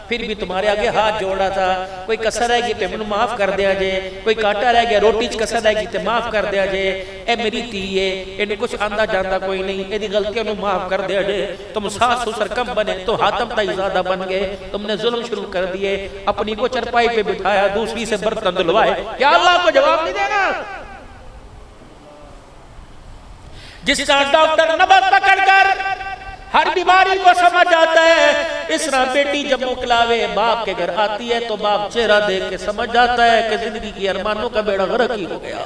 پھر بھی تمہارے آگے ہاتھ جوڑا تھا، کوئی کسر رہ گئی تے منو معاف کر دیا جے، کوئی کاٹا رہ گیا روٹی چ کسر رہ گئی تے معاف کر دیا جے، اے میری تھی ہے انہیں کچھ آندہ جاندہ کوئی نہیں، ایدی غلطیوں نے معاف کر دیا جے، تم ساس سسر کم بنے تو حاتم تائی زیادہ بن گئے، تم نے ظلم شروع کر دیے، اپنی کو چرپائی پہ بٹھایا دوسری سے برتن دلوائے، کیا اللہ کو جواب نہیں دینا؟ جس طرح ڈاکٹر نبض پکڑ کر ہر بیماری کو سمجھ آتا ہے، اس طرح بیٹی جب مکلاوے باپ کے گھر آتی ہے تو باپ چہرہ دیکھ کے سمجھ جاتا ہے کہ زندگی کی ارمانوں کا بیڑا غرق ہی ہو گیا۔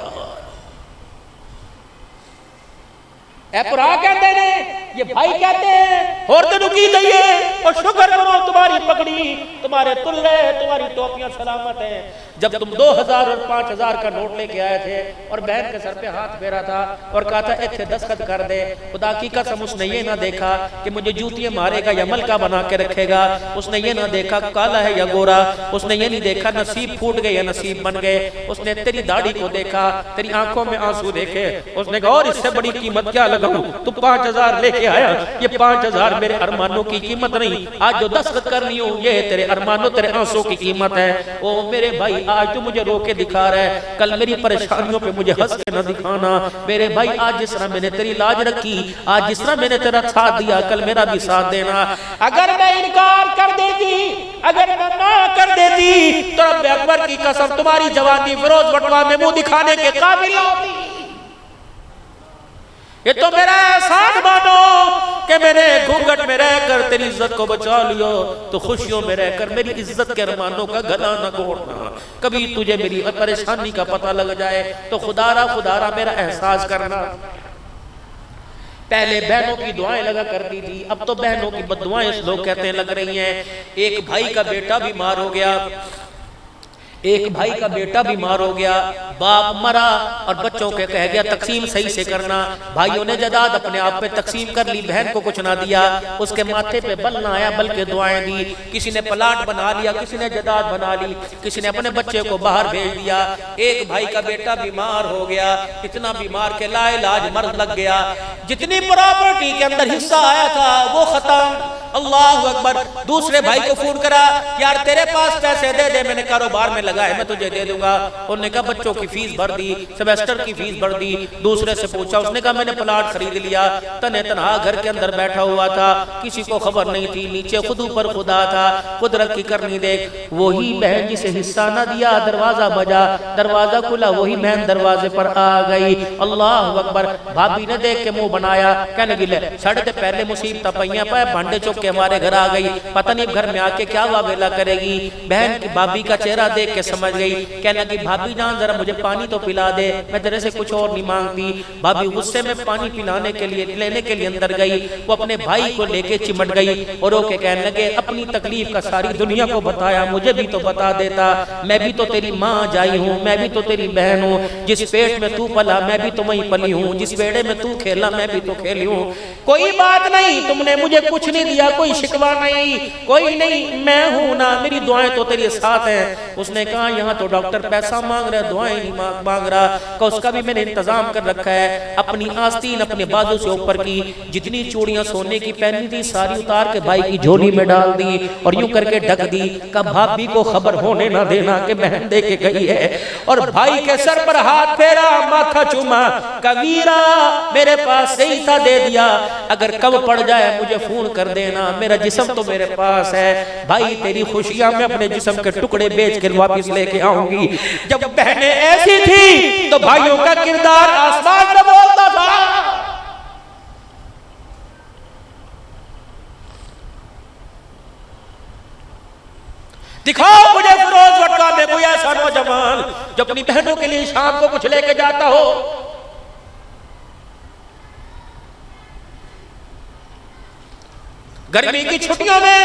اے پرا کہتے ہیں یہ بھائی کہتے ہیں اور تنو کی دئیے اور شکر کرو تمہاری پکڑی تمہارے تلے تمہاری ٹوپیاں سلامت ہیں۔ جب تم 2000 اور 5000 کا نوٹ لے کے آئے تھے اور بہن کے سر پہ ہاتھ پھیرا تھا اور کہا تھا ایتھے دستخط کر دے، خدا کی قسم اس نے یہ نہ دیکھا کہ مجھے جوتیاں مارے گا یا ملکہ بنا کے رکھے گا، اس نے یہ نہ دیکھا کالا ہے یا گورا، اس نے یہ نہیں دیکھا نصیب پھوٹ گئے یا نصیب بن گئے، اس نے تیری داڑھی کو دیکھا، تیری آنکھوں میں آنسو دیکھے، اس نے کہا اور اس سے بڑی قیمت کیا لگاؤں، تو 5000 لے کے آیا، یہ 5000 یار میرے ارمانوں کی قیمت نہیں، آج جو دستخط کر لی ہوں یہ تیرے ارمانوں تیرے آنسوں کی قیمت ہے۔ او میرے بھائی آج تو مجھے رو کے دکھا رہا ہے، کل میری پریشانیوں پہ مجھے ہنس کے نہ دکھانا۔ میرے بھائی آج جس طرح میں نے تیری لاج رکھی، آج جس طرح میں نے تیرا ساتھ دیا، کل میرا بھی ساتھ دینا۔ اگر میں انکار کر دیتی، اگر میں نہ کر دیتی تو رب اکبر کی قسم تمہاری جوانی فیروز بٹوا میں منہ دکھانے کے قابل ہوتی۔ یہ تو میرا احسان مانو کہ میں نے گھونگھٹ میں رہ کر تیری عزت کو بچا لیا، تو خوشیوں میں رہ کر میری عزت کے ارمانوں کا گلا نہ گھونٹنا۔ کبھی تجھے میری پریشانی کا پتہ لگ جائے تو خدا را میرا احساس کرنا۔ پہلے بہنوں کی دعائیں لگا کرتی تھی، اب تو بہنوں کی بددعائیں لوگ کہتے ہیں لگ رہی ہیں۔ ایک بھائی کا بیٹا بیمار ہو گیا، ایک بھائی کا بیٹا بیمار ہو گیا، باپ مرا اور بچوں کے کہہ گیا تقسیم صحیح سے کرنا۔ بھائیوں نے جداد اپنے آپ پہ تقسیم کر لی، بہن کو کچھ نہ دیا، اس کے ماتھے پہ بل نہ آیا بلکہ دعائیں دی۔ کسی نے پلاٹ بنا لیا، کسی نے جداد بنا لی، کسی نے اپنے بچے کو باہر بھیج دیا۔ ایک بھائی کا بیٹا بیمار ہو گیا، اتنا بیمار کہ لا علاج مرض لگ گیا، جتنی پراپرٹی کے اندر حصہ آیا تھا وہ ختم۔ اللہ اکبر۔ دوسرے بھائی کو فون کرا، یار تیرے پاس پیسے دے دے، میں نے کاروبار میں لگا ہے، میں تجھے دے دوں گا۔ انہوں نے کہا بچوں کی فیس بھر دی، سیمیسٹر کی فیس بھر دی۔ دوسرے سے پوچھا، اس نے کہا میں نے پلاٹ خرید لیا، تنہ تنہا گھر کے اندر بیٹھا ہوا تھا، کسی کو خبر نہیں تھی، نیچے خود اوپر خدا تھا، قدرت کی کرنی دیکھ۔ وہی بہن جسے حصہ نہ دیا، دروازہ بجا، دروازہ کھلا، وہی بہن دروازے پر آ گئی۔ اللہ اکبر۔ بھابی نے دیکھ کے منہ بنایا، کہنے گلے ساڑھے تے پہلے مصیبتہ پہیاں پہ بھانڈے چک کے ہمارے گھر آ گئی، پتہ نہیں گھر میں آ کے کیا واویلا کرے گی۔ بہن کی بھابی کا چہرہ دیکھ کے سمجھ گئی، کہنے لگی بھابی جان ذرا مجھے پانی تو پلا دے، میں تیرے سے کچھ اور نہیں مانگتی۔ بھابی غصے میں پانی پلانے کے لیے لینے کے لیے اندر گئی، وہ اپنے بھائی کو لے کے چمٹ گئی اور رو کے کہنے لگے اپنی تکلیف کا ساری دنیا کو بتایا، مجھے بھی تو بتا دیتا، میں بھی تو تیری ماں جائی ہوں، میں بھی تو تیری بہن ہوں، جس پیٹ میں تو پلا میں بھی تو وہیں پلی ہوں، جس بیڑے میں تو کھیلا میں بھی تو کھیلی ہوں۔ کوئی بات نہیں، تم نے مجھے کچھ نہیں دیا، کوئی شکوہ نہیں، کوئی نہیں، میں ہوں نا، میری دعائیں تو تیرے ساتھ ہیں۔ اس نے کہا یہاں تو ڈاکٹر پیسہ مانگ رہا ہے، دعائیں نہیں مانگ رہا، کہ اس کا بھی میں نے انتظام کر رکھا ہے۔ اپنی آستین اپنے بازو سے اوپر کی، جتنی چوڑیاں سونے کی پہنی تھی ساری اتار کے بھائی کی جھولی میں ڈال دی اور یوں کر کے ڈھک دی، کہ بھابی کو خبر ہونے نہ دینا کہ بہن دے کے گئی ہے۔ اور بھائی کے سر پر ہاتھ پھیرا، ماتھا چوما، کبیرہ میرے پاس صحیح تھا دے دیا، اگر کب پڑ جائے مجھے فون کر دینا، میرا جسم تو میرے پاس ہے، بھائی تیری خوشیاں میں اپنے جسم کے ٹکڑے بیچ کے واپس لے کے آؤں گی۔ جب بہنیں ایسی تھی تو بھائیوں کا کردار آسمان میں بولتا تھا۔ دکھاؤ مجھے فیروز وٹکا میں کوئی ایسا نوجوان جو اپنی بہنوں کے لیے شام کو کچھ لے کے جاتا ہو۔ گرمی کی چھٹیوں میں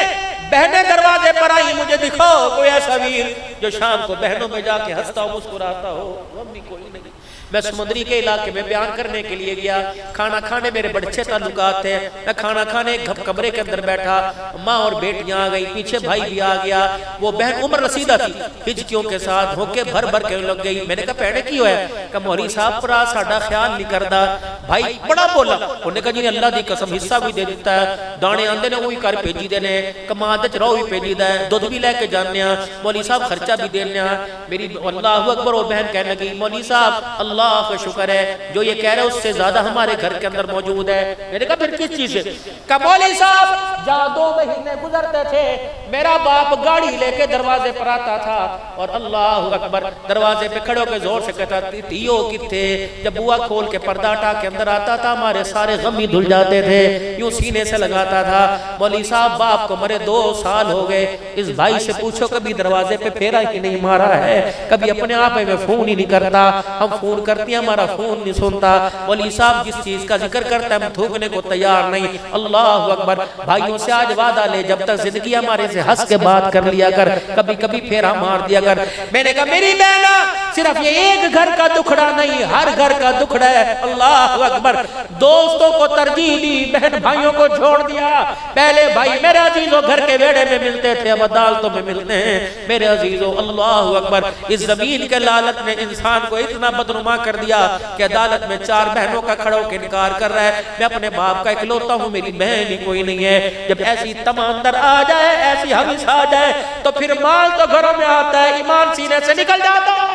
بہنیں دروازے پر آئی، مجھے دکھاؤ کوئی ایسا ویر جو شام کو بہنوں میں جا کے ہنستا ہو، مسکراتا ہو۔ امی کوئی نہیں۔ میں سمندری کے علاقے میں بیان کرنے کے لیے گیا، کھانا کھانے میرے بڑے اچھے تعلقات تھے، میں کھانا کھانے ایک کمرے کے اندر بیٹھا، ماں اور بیٹیاں آ گئی، پیچھے بھائی بھی آ گیا، وہ بہن عمر رسیدہ تھی، ہجکیوں کے ساتھ ہو کے بھر بھر کے لگ گئی۔ میں نے کہا پیڑے کی ہوئے کہ مولوی صاحب پر ساڈا خیال نہیں کردا۔ بھائی بڑا بولا، انہوں نے کہا جی اللہ دی قسم حصہ بھی دے دیتا ہے، دانے آندے نے وہی کر بھیجی دینے، کماد وچ رو بھی بھیجی دا ہے، دودھ بھی لے کے جانے ہاں، مولوی صاحب خرچہ بھی دینے ہاں۔ میری اللہ اکبر، وہ بہن کہنے لگی مولوی صاحب اللہ کا شکر ہے جو یہ کہہ رہے اس سے زیادہ ہمارے گھر کے اندر موجود ہے۔ میں نے کہا پھر کس چیز سے؟ کہ مولوی صاحب جہاں 2 مہینے گزرتے تھے میرا باپ گاڑی لے کے دروازے پر آتا تھا اور اللہ اکبر دروازے پہ کھڑے ہو کے زور سے کہتا تیو کتھے؟ جب بوا کھول کے پردہ ہٹا کے اندر آتا تھا ہمارے سارے غم ہی دھل جاتے تھے، یوں سینے سے لگاتا تھا۔ مولوی صاحب باپ کو مرے 2 سال ہو گئے، اس بھائی سے پوچھو کبھی دروازے پہ پھیرا ہی نہیں مارا ہے، کبھی اپنے آپ میں فون ہی نہیں کرتا، ہم فون کرتے ہیں ہمارا فون نہیں سنتا۔ مولوی صاحب جس چیز کا ذکر کرتا ہے ہم تھوکنے کو تیار نہیں۔ اللہ اکبر۔ بھائیوں سے آج وعدہ لے جب تک زندگی ہمارے سے ہنس کے بات کر لیا کر، کبھی کبھی پھیرا مار دیا کر۔ میں نے کہا میری بہنا صرف یہ ایک گھر کا دکھڑا نہیں، ہر گھر کا دکھڑا ہے۔ اللہ اکبر۔ دوستوں کو ترجیح دی، بہن بھائیوں کو چھوڑ دیا۔ پہلے بھائی میرے عزیزوں گھر کے بیڑے میں ملتے تھے، اب عدالتوں میں ملتے ہیں۔ میرے عزیزوں اللہ اکبر، اس زمین کے لالچ نے انسان کو اتنا بدنما کر دیا کہ عدالت میں 4 بہنوں کا کھڑا ہو کے انکار کر رہا ہے، میں اپنے باپ کا اکلوتا ہوں، میری بہن ہی کوئی نہیں ہے۔ جب ایسی تمام اندر آ جائے، ایسی حوث آ جائے تو پھر مال تو گھروں میں آتا ہے، ایمان سینے سے نکل جاتا ہے۔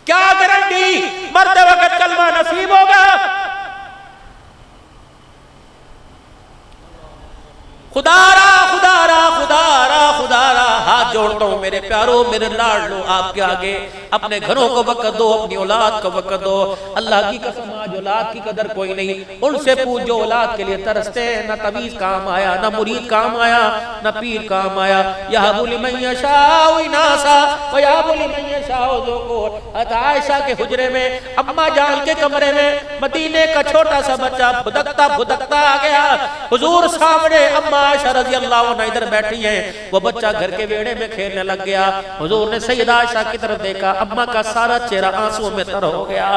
کیا گارنٹی مرتے وقت کلمہ نصیب ہوگا؟ خدا را خدا را خدا را خدا را ہاتھ جوڑتا ہوں میرے پیاروں، میرے لاڈلو، آپ کے آگے اپنے گھروں کو وقت دو، اپنی اولاد کو وقت دو۔ اللہ کی قسم آج اولاد کی قدر کوئی نہیں۔ ان سے پوچھ جو اولاد کے لیے ترستے ہیں، نہ تعویذ کام آیا، نہ مرید کام آیا، نہ پیر کام آیا۔ یہب لمن یشاء اناسا ویہب لمن یشاء ذکور۔ عائشہ کے حجرے میں، اماں جان کے کمرے میں مدینے کا چھوٹا سا بچہ بھدکتا بھدکتا آ گیا۔ حضور سامنے اماں عائشہ رضی اللہ عنہ ادھر بیٹھی ہیں، وہ بچہ گھر کے بیڑے میں کھیلنے لگ گیا۔ حضور نے سیدہ عائشہ کی طرف دیکھا، اماں کا سارا چہرہ آنسوں میں تر ہو گیا۔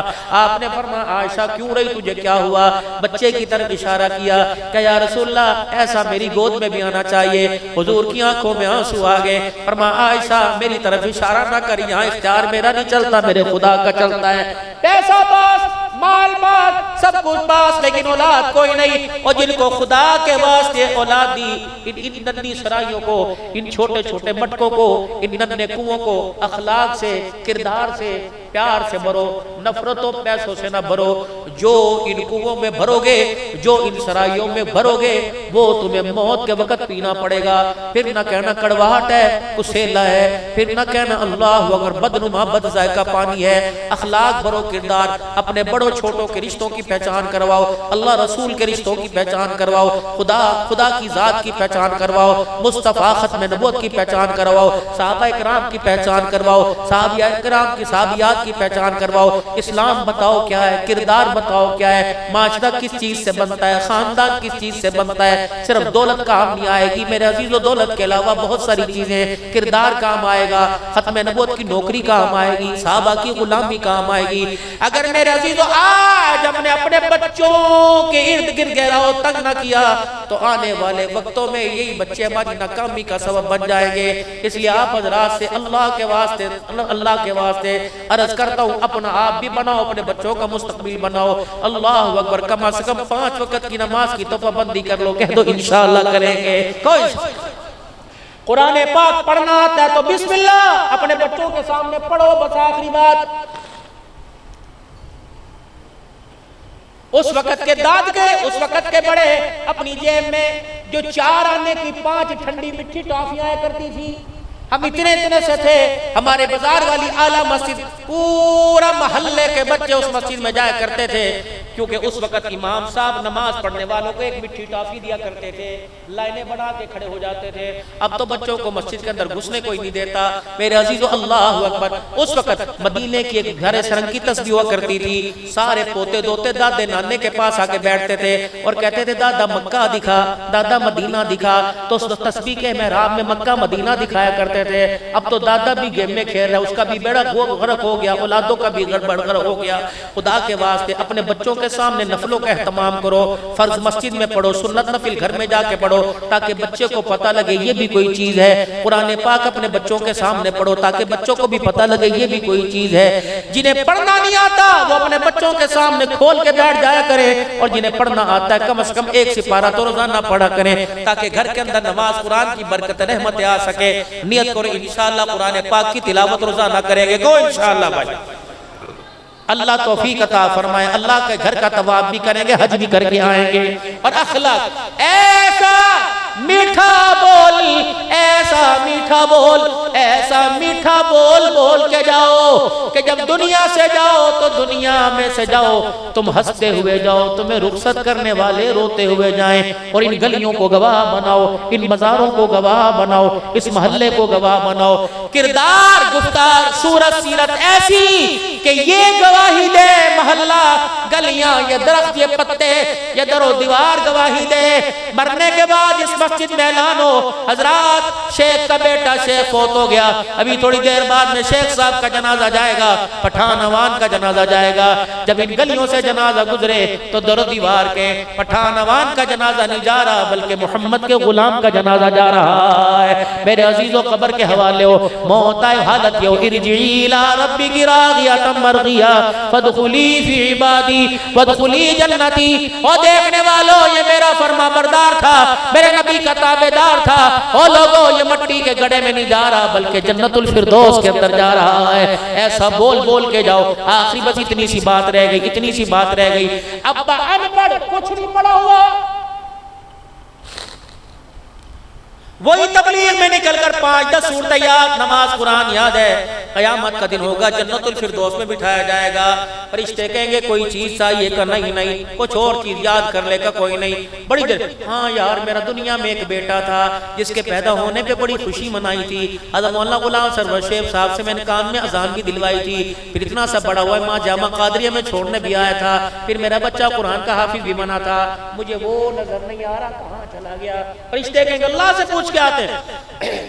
آپ نے فرمایا عائشہ کیوں رہی، تجھے کیا ہوا؟ بچے کی طرف اشارہ کیا کہ یا رسول اللہ ایسا میری گود میں بھی آنا چاہیے۔ حضور کی آنکھوں میں آنسو آ گئے۔ فرمایا عائشہ میری طرف اشارہ نہ کر، یہاں اختیار میرا نہیں چلتا، میرے خدا کا چلتا ہے۔ پیسہ پاس، مال پاس، سب کچھ پاس، لیکن اولاد کوئی نہیں۔ اور جن کو خدا کے واسطے اولاد دی، ان ننھی سرائیوں کو، ان چھوٹے چھوٹے مٹکوں کو، ان ننھے کنووں کو اخلاق سے، کردار سے، پیار سے بھرو، نفرتوں پیسوں سے نہ بھرو۔ جو ان کنووں میں بھرو گے، جو ان سرائیوں میں بھرو گے، وہ تمہیں موت کے وقت پینا پڑے گا۔ پھر نہ کہنا کڑواہٹ ہے، کسیلا ہے، پھر نہ کہنا اللہ اگر بدنما بد ذائقہ پانی ہے۔ اخلاق بھرو، کردار، اپنے بڑوں چھوٹوں کے رشتوں کی پہچان کرواؤ، اللہ رسول کے رشتوں کی پہچان کرواؤ، خدا کی ذات کی پہچان کرواؤ، مصطفیٰ ختم نبوت کی پہچان کرواؤ، صحابہ کرام کی پہچان کرواؤ، صحابہ کرام کی صحابیات کی پہچان کرواؤ۔ اسلام بتاؤ کیا ہے، کردار بتاؤ کیا ہے، معاشرہ کس چیز سے بنتا ہے، خاندان کس چیز سے بنتا ہے۔ صرف دولت کام نہیں آئے گی میرے عزیزو، دولت کے علاوہ بہت ساری چیزیں، کردار کام آئے گا، ختم نبوت کی نوکری کام آئے گی، صحابہ کی غلامی کام آئے گی۔ اگر میرے عزیزو آج ہم نے اپنے بچوں کے ارد گرد گھیراؤ تنگ نہ کیا تو آنے والے وقتوں میں یہی بچے ہماری ناکامی کا سبب بن جائیں گے۔ اس لیے آپ حضرات سے اللہ کے واسطے عرض کرتا ہوں، اپنا آپ بھی بناؤ، اپنے بچوں کا مستقبل بناؤ۔ اللہ اکبر، کم از کم 5 وقت کی نماز کی تو پابندی کر لو، کہہ دو انشاءاللہ کریں گے۔ کوئی قرآن پاک پڑھنا آتا ہے تو بسم اللہ اپنے بچوں کے سامنے پڑھو، بس آخری بات۔ اس وقت کے داد کے، اس وقت کے بڑے اپنی جیب میں جو 4 آنے کی 5 ٹھنڈی مٹھی ٹافیاں آیا کرتی تھی، ہم اتنے سے تھے، ہمارے بازار والی اعلیٰ مسجد پورا محلے کے بچے اس مسجد میں جایا کرتے تھے، کیونکہ اس وقت امام صاحب نماز پڑھنے والوں کو ایک مٹھی ٹافی دیا کرتے تھے، لائنیں بنا کے کھڑے ہو جاتے تھے۔ اب تو بچوں کو مسجد کے اندر گھسنے کوئی نہیں دیتا۔ میرے عزیزو اللہ اکبر، اس وقت مدینے کی ایک گھر سرنگ کی تسبیح ہوا کرتی تھی، سارے پوتے دوتے دادے نانے کے پاس آ کے بیٹھتے تھے اور کہتے تھے دادا مکہ دکھا، دادا مدینہ دکھا، تو اس تسبیح کے محراب میں مکہ مدینہ دکھایا کرتے تھے۔ اب تو دادا بھی گیم میں کھیل رہا ہے، اس کا بھی بیڑا غرق ہو گیا، اولادوں کا بھی گڑبڑ ہو گیا۔ خدا کے واسطے اپنے بچوں کے سامنے نفلوں کا اہتمام کرو، فرض مسجد میں پڑھو، سنت نفل گھر میں جا کے پڑھو، تاکہ بچے کو پتہ لگے یہ بھی کوئی چیز ہے۔ قرآن پاک اپنے بچوں کے سامنے پڑھو تاکہ بچوں کو بھی پتہ لگے یہ بھی کوئی چیز ہے۔ جنہیں پڑھنا نہیں آتا وہ اپنے بچوں کے سامنے کھول کے بیٹھ جایا کرے، اور جنہیں پڑھنا آتا ہے کم از کم 1 سپارہ تو روزانہ پڑھا کریں، تاکہ گھر کے اندر نماز قرآن کی برکت رحمت آ سکے۔ نیت کرو انشاءاللہ قرآن پاک کی تلاوت روزانہ کریں گے، کو انشاءاللہ بھائی اللہ توفیق عطا فرمائے۔ اللہ کے گھر کا طواف بھی کریں گے، حج بھی کر کے آئیں گے۔ اور اخلاق ایسا میٹھا بول، ایسا میٹھا بول، ایسا میٹھا بول بول کے جاؤ کہ جب دنیا سے جاؤ تو دنیا میں سے جاؤ تم ہنستے ہوئے جاؤ، تمہیں رخصت کرنے والے روتے ہوئے جائیں۔ اور ان گلیوں کو گواہ بناؤ، ان مزاروں کو گواہ بناؤ، اس محلے کو گواہ بناؤ۔ کردار، گفتار، صورت، سیرت ایسی کہ یہ گواہی دے محلہ، گلیاں، یہ درخت، یہ پتے، یہ در و دیوار گواہی دے۔ مرنے کے بعد اس مسجد میں اعلان ہو، حضرات شیخ کا بیٹا شیخ فوت ہو گیا، ابھی تھوڑی دیر بعد میں شیخ صاحب کا جنازہ جائے گا، پٹھان عوان کا جنازہ جائے گا۔ جب ان گلیوں سے جنازہ گزرے تو در و دیوار کے پٹھان عوان کا جنازہ نہیں جا رہا، بلکہ محمد کے غلام کا جنازہ جا رہا ہے۔ میرے عزیزو، قبر کے حوالے ہو، موت آئے حالت یہ ہو، ارجعی الی ربک راغیۃ مرضیہ فادخلی فی عبادی وادخلی جنتی۔ اور دیکھنے والوں، یہ میرا فرما بردار تھا، میرے نبی کا تابعدار تھا۔ او لوگوں، یہ مٹی کے گڑھے میں نہیں جا رہا، بلکہ جنت الفردوس کے اندر جا رہا ہے۔ ایسا بول بول کے جاؤ۔ آخری بس اتنی سی بات رہ گئی، اتنی سی بات رہ گئی۔ ابا ان پڑھ، کچھ نہیں پڑھا ہوا، وہی تبلیغ میں نکل کر 5-10 صورتیں یاد، نماز قرآن یاد ہے۔ قیامت کا دن ہوگا، جنت الفردوس میں بٹھایا جائے گا، فرشتے کہیں گے کوئی چیز چاہیے کا؟ نہیں، کچھ اور چیز یاد کر لے کا؟ کوئی نہیں۔ بڑی دیر، ہاں یار میرا دنیا میں ایک بیٹا تھا جس کے پیدا ہونے پہ بڑی خوشی منائی تھی، حضرت مولانا غلام سرور شیخ صاحب سے میں نے کان میں اذان بھی دلوائی تھی، پھر اتنا سا بڑا ہوا ہے، ماں جامع قادریہ میں چھوڑنے بھی آیا تھا، پھر میرا بچہ قرآن کا حافظ بھی بنا تھا، مجھے وہ نظر نہیں آ رہا کہاں چلا گیا۔ فرشتے کہیں گے اللہ سے پوچھ کے آتے ہیں،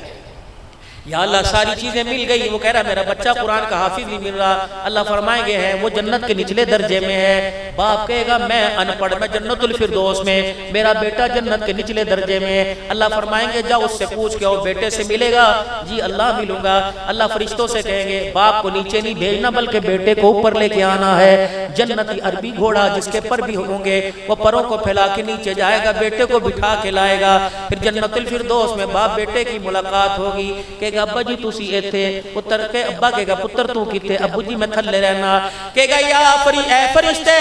یا اللہ ساری چیزیں مل گئی، وہ کہہ رہا میرا بچہ قرآن کا حافظ بھی مل رہا۔ اللہ فرمائیں گے ہیں وہ جنت کے نچلے درجے میں ہے۔ باپ کہے گا میں ان پڑھ، میں جنت الفردوس میں، میرا بیٹا جنت کے نچلے درجے میں ہے۔ اللہ فرمائیں گے جاؤ اس سے پوچھ کے آؤ، بیٹے سے ملے گا؟ جی اللہ ملوں گا۔ اللہ فرشتوں سے کہیں گے باپ کو نیچے نہیں بھیجنا، بلکہ بیٹے کو اوپر لے کے آنا ہے۔ جنتی عربی گھوڑا جس کے پر بھی ہوں گے، وہ پروں کو پھیلا کے نیچے جائے گا، بیٹے کو بٹھا کے لائے گا۔ پھر جنت الفردوس میں باپ بیٹے کی ملاقات ہوگی، کہ ابا جی تسی ایتھے، پتر کے ابا کہے گا پتر تو کیتے؟ ابو جی میں تھلے رہنا۔ کہے گا یا اے فرشتے،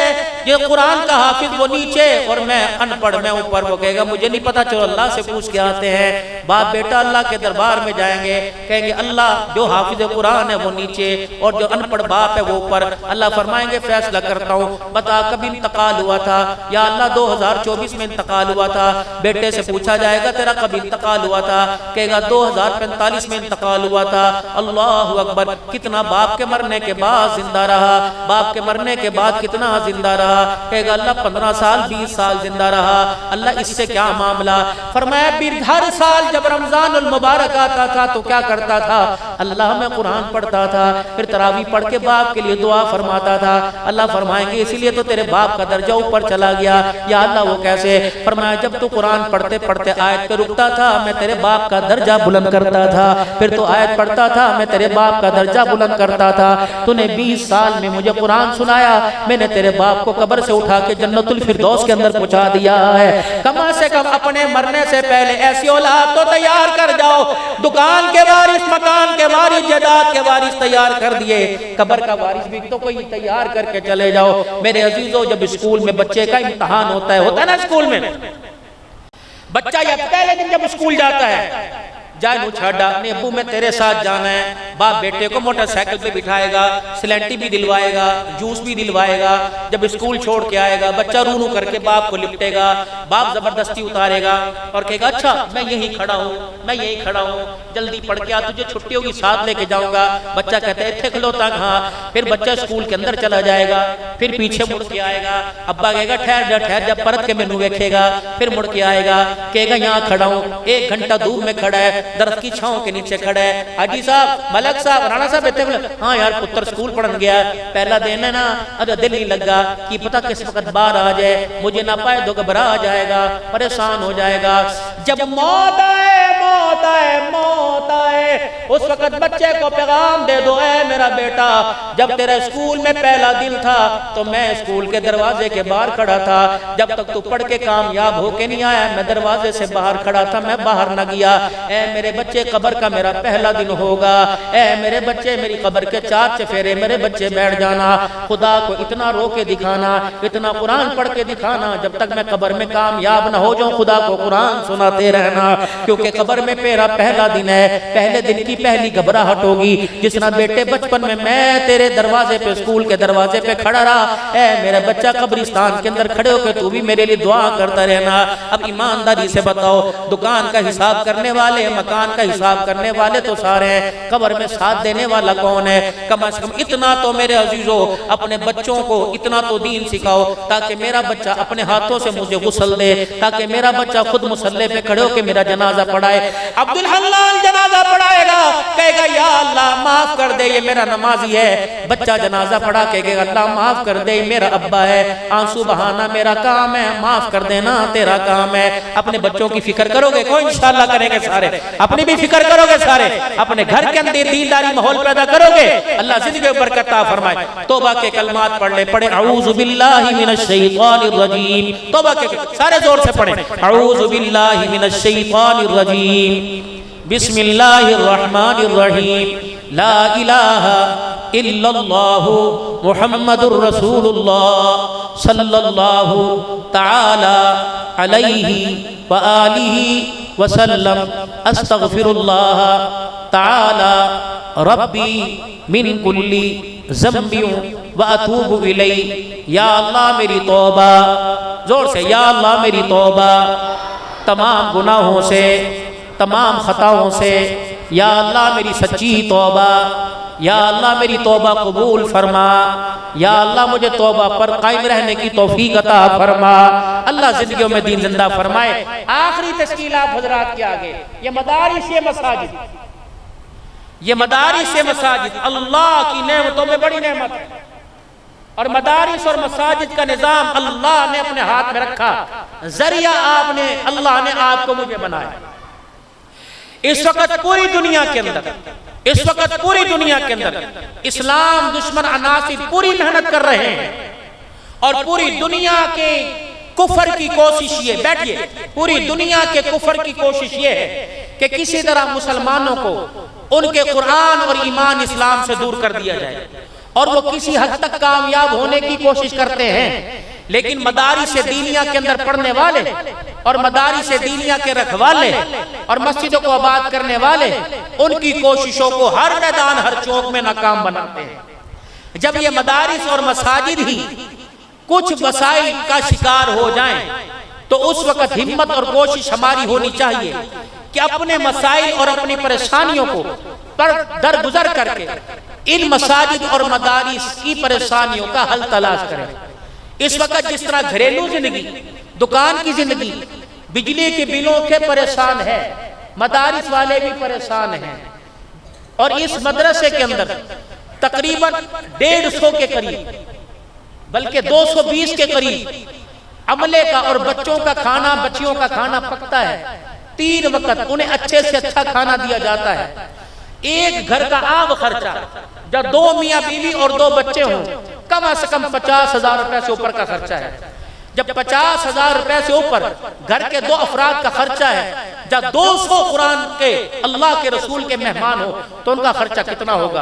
یہ قرآن کا حافظ وہ نیچے اور میں ان پڑھ میں اوپر۔ وہ کہے گا مجھے نہیں پتا، چلو اللہ سے پوچھ کے آتے ہیں۔ باپ بیٹا اللہ کے دربار میں جائیں گے، کہیں گے اللہ جو حافظ قرآن ہے وہ نیچے اور جو ان پڑھ باپ ہے وہ اوپر۔ اللہ فرمائیں گے فیصلہ کرتا ہوں، بتا کب انتقال ہوا تھا؟ یا اللہ 2024 میں انتقال ہوا تھا۔ بیٹے سے پوچھا جائے گا تیرا کب انتقال ہوا تھا؟ کہے گا 2045 میں انتقال ہوا تھا۔ اللہ اکبر، کتنا باپ کے مرنے کے بعد زندہ رہا، باپ کے مرنے کے بعد کتنا زندہ رہا؟ کہے گا اللہ 15 سال 20 سال زندہ رہا۔ اللہ اس سے کیا معاملہ؟ فرمایا پھر ہر سال جب رمضان المبارک آتا تھا تو کیا کرتا تھا؟ اللہ میں قرآن پڑھتا تھا، پھر تراویح پڑھ کے باپ کے لیے دعا فرماتا تھا۔ اللہ فرمائیں گے اسی لیے تو تیرے باپ کا درجہ اوپر چلا گیا۔ یا اللہ وہ کیسے؟ فرمایا جب تو قرآن پڑھتے پڑھتے آیت پہ رکتا تھا میں تیرے باپ کا درجہ بلند کرتا تھا، پھر تو آیت پڑھتا تھا میں تیرے باپ کا درجہ بلند کرتا تھا۔ تو نے 20 سال میں مجھے قرآن سنایا، میں نے تیرے باپ کو قبر سے اٹھا کے جنت الفردوس کے اندر پہنچا دیا ہے۔ کم سے کم اپنے مرنے سے پہلے ایسی اولاد تو تیار کر جاؤ، دکان کے وارث، مکان کے وارث، جائیداد کے وارث تیار کر دیے، قبر کا وارث بھی تو کوئی تیار کر کے چلے جاؤ۔ میرے عزیزو، جب اسکول میں بچے کا امتحان ہوتا ہے نا، اسکول میں بچہ یا پہلے دن جب اسکول جاتا ہے، جائے نو چھاڑا نہیں ابو میں تیرے ساتھ جانا ہے، باپ بیٹے کو موٹر سائیکل پہ بٹھائے گا، سلینٹی بھی دلوائے گا، جوس بھی دلوائے گا۔ جب اسکول چھوڑ کے آئے گا بچہ رو رو کر کے باپ کو لپٹے گا، باپ زبردستی اتارے گا اور کہے گا اچھا میں یہی کھڑا ہوں، میں یہی کھڑا ہوں، جلدی پڑھ کے آ، تجھے چھٹی ہوگی ساتھ لے کے جاؤں گا۔ بچہ کہتا ہے اتھے کھلوتا کہاں؟ پھر بچہ اسکول کے اندر چلا جائے گا، پھر پیچھے مڑ کے آئے گا، ابا کہے گا ٹھہر جا، پرت کے مینوں ویکھے گا، پھر مڑ کے آئے گا، کہے گا یہاں کھڑا ہوں، 1 گھنٹہ دور میں کھڑا ہے، درخت کی چھاؤں کے نیچے کھڑا ہے، حاجی صاحب، ملک صاحب، رانا صاحب اتنے بولے ہاں یار پتر سکول پڑھن گیا، پہلا دن ہے نا، اگر دل نہیں لگا کہ پتہ کس وقت باہر آ جائے، مجھے نہ پائے تو گھبرا جائے گا، پریشان ہو جائے گا۔ جب موت آئے، موت آئے، موت آئے، اس وقت بچے کو پیغام دے دو، اے میرا بیٹا جب تیرے اسکول میں پہلا دن تھا تو میں اسکول کے دروازے کے باہر کھڑا تھا، جب تک تو پڑھ کے کامیاب ہو کے نہیں آیا میں دروازے سے باہر کھڑا تھا، میں باہر نہ گیا۔ اے میرے بچے قبر کا میرا پہلا دن ہوگا، اے میرے بچے میری قبر کے 4 چفیرے میرے بچے بیٹھ جانا، خدا کو اتنا رو کے دکھانا، اتنا قرآن پڑھ کے دکھانا، جب تک میں قبر میں کامیاب نہ ہو جاؤں خدا کو قرآن سناتے رہنا، کیونکہ قبر میں میرا پہلا دن ہے، پہلے دن کی پہلی گھبراہٹ ہوگی، جس طرح بیٹے بچپن میں تیرے دروازے پہ، اسکول کے دروازے پہ کھڑا رہا، اے میرا بچہ قبرستان کے اندر کھڑے ہو کے تو بھی میرے لیے دعا کرتا رہنا۔ اب ایمانداری سے بتاؤ، دکان کا حساب کرنے والے، مکان کا حساب کرنے والے تو سارے ہیں، قبر میں ساتھ دینے والا کون ہے؟ کم از کم اتنا تو میرے عزیزو اپنے بچوں کو اتنا تو دین سکھاؤ تاکہ میرا بچہ اپنے ہاتھوں سے مجھے غسل دے، تاکہ میرا بچہ خود مصلی پہ کھڑے ہو کے میرا جنازہ پڑھائے۔ عبدالحلال جنازہ پڑھائے گا، کہے گا یا اللہ معاف کر دے، یہ میرا نمازی ہے۔ بچہ جنازہ پڑھا کے کہے گا اللہ معاف کر دے، میرا ابا ہے۔ آنسو بہانا میرا کام ہے، معاف کر دینا تیرا کام ہے۔ اپنے بچوں کی فکر کرو گے؟ کوئی انشاءاللہ کریں گے سارے، اپنی بھی فکر کرو گے سارے، اپنے گھر کے اندر دینداری ماحول پیدا کرو گے، اللہ زندگی میں برکت عطا فرمائے۔ توبہ کے کلمات پڑھ لے، پڑھیں اعوذ باللہ من الشیطان الرجیم، توبہ کے سارے زور سے پڑھیں، اعوذ باللہ من الشیطان الرجیم، بسم اللہ الرحمن الرحیم، لا الہ الا اللہ محمد الرسول اللہ صلی اللہ تعالی علیہ وآلہ وسلم، استغفر اللہ تعالی ربی من کل ذنب واتوب الیہ۔ یا اللہ میری توبہ، زور سے یا اللہ میری توبہ، تمام گناہوں سے، تمام خطاؤں سے، یا اللہ میری سچی توبہ، یا اللہ میری توبہ قبول فرما، یا اللہ مجھے توبہ پر قائم رہنے کی توفیق عطا فرما، اللہ زندگیوں میں دین زندہ فرمائے۔ آخری تشکیل آپ حضرات کے آگے، یہ مدارس یہ مساجد، یہ مدارس یہ مساجد اللہ کی نعمتوں میں بڑی نعمت ہے، اور مدارس اور مساجد کا نظام اللہ نے اپنے ہاتھ میں رکھا، ذریعہ آپ نے، اللہ نے آپ کو مجھے بنایا۔ اس وقت پوری دنیا کے اندر، اس وقت پوری دنیا کے اندر اسلام دشمن عناصر پوری محنت کر رہے ہیں، اور پوری دنیا کے کفر کی کوشش یہ، بیٹھئے، پوری دنیا کے کفر کی کوشش یہ ہے کہ کسی طرح مسلمانوں کو ان کے قرآن اور ایمان اسلام سے دور کر دیا جائے، اور وہ کسی حد تک کامیاب ہونے کی کوشش کرتے ہیں، لیکن مدارس دینیہ کے اندر پڑھنے والے اور مدارس دینیہ کے رکھوالے اور مسجدوں کو آباد کرنے والے ان کی کوششوں کو ہر میدان ہر چوک میں ناکام بناتے ہیں۔ جب یہ مدارس اور مساجد ہی کچھ مسائل کا شکار ہو جائیں تو اس وقت ہمت اور کوشش ہماری ہونی چاہیے کہ اپنے مسائل اور اپنی پریشانیوں کو درگزر کر کے ان مساجد اور مدارس کی پریشانیوں کا حل تلاش کریں۔ اس وقت جس طرح گھریلو زندگی، دکان کی زندگی، بجلی کے بلوں کے پریشان ہے، مدارس والے بھی پریشان ہیں، اور اس مدرسے کے اندر تقریباً 150 کے قریب بلکہ 220 کے قریب عملے کا اور بچوں کا کھانا، بچیوں کا کھانا پکتا ہے، 3 وقت انہیں اچھے سے اچھا کھانا دیا جاتا ہے۔ ایک گھر کا عام خرچہ جب 2 میاں بیوی اور 2 بچے ہوں کم از کم 50,000 روپے سے اوپر کا خرچہ ہے۔ جب 50,000 روپے سے اوپر گھر کے 2 افراد کا خرچہ ہے، جب 200 قرآن کے اللہ کے رسول کے مہمان ہو تو ان کا خرچہ کتنا ہوگا؟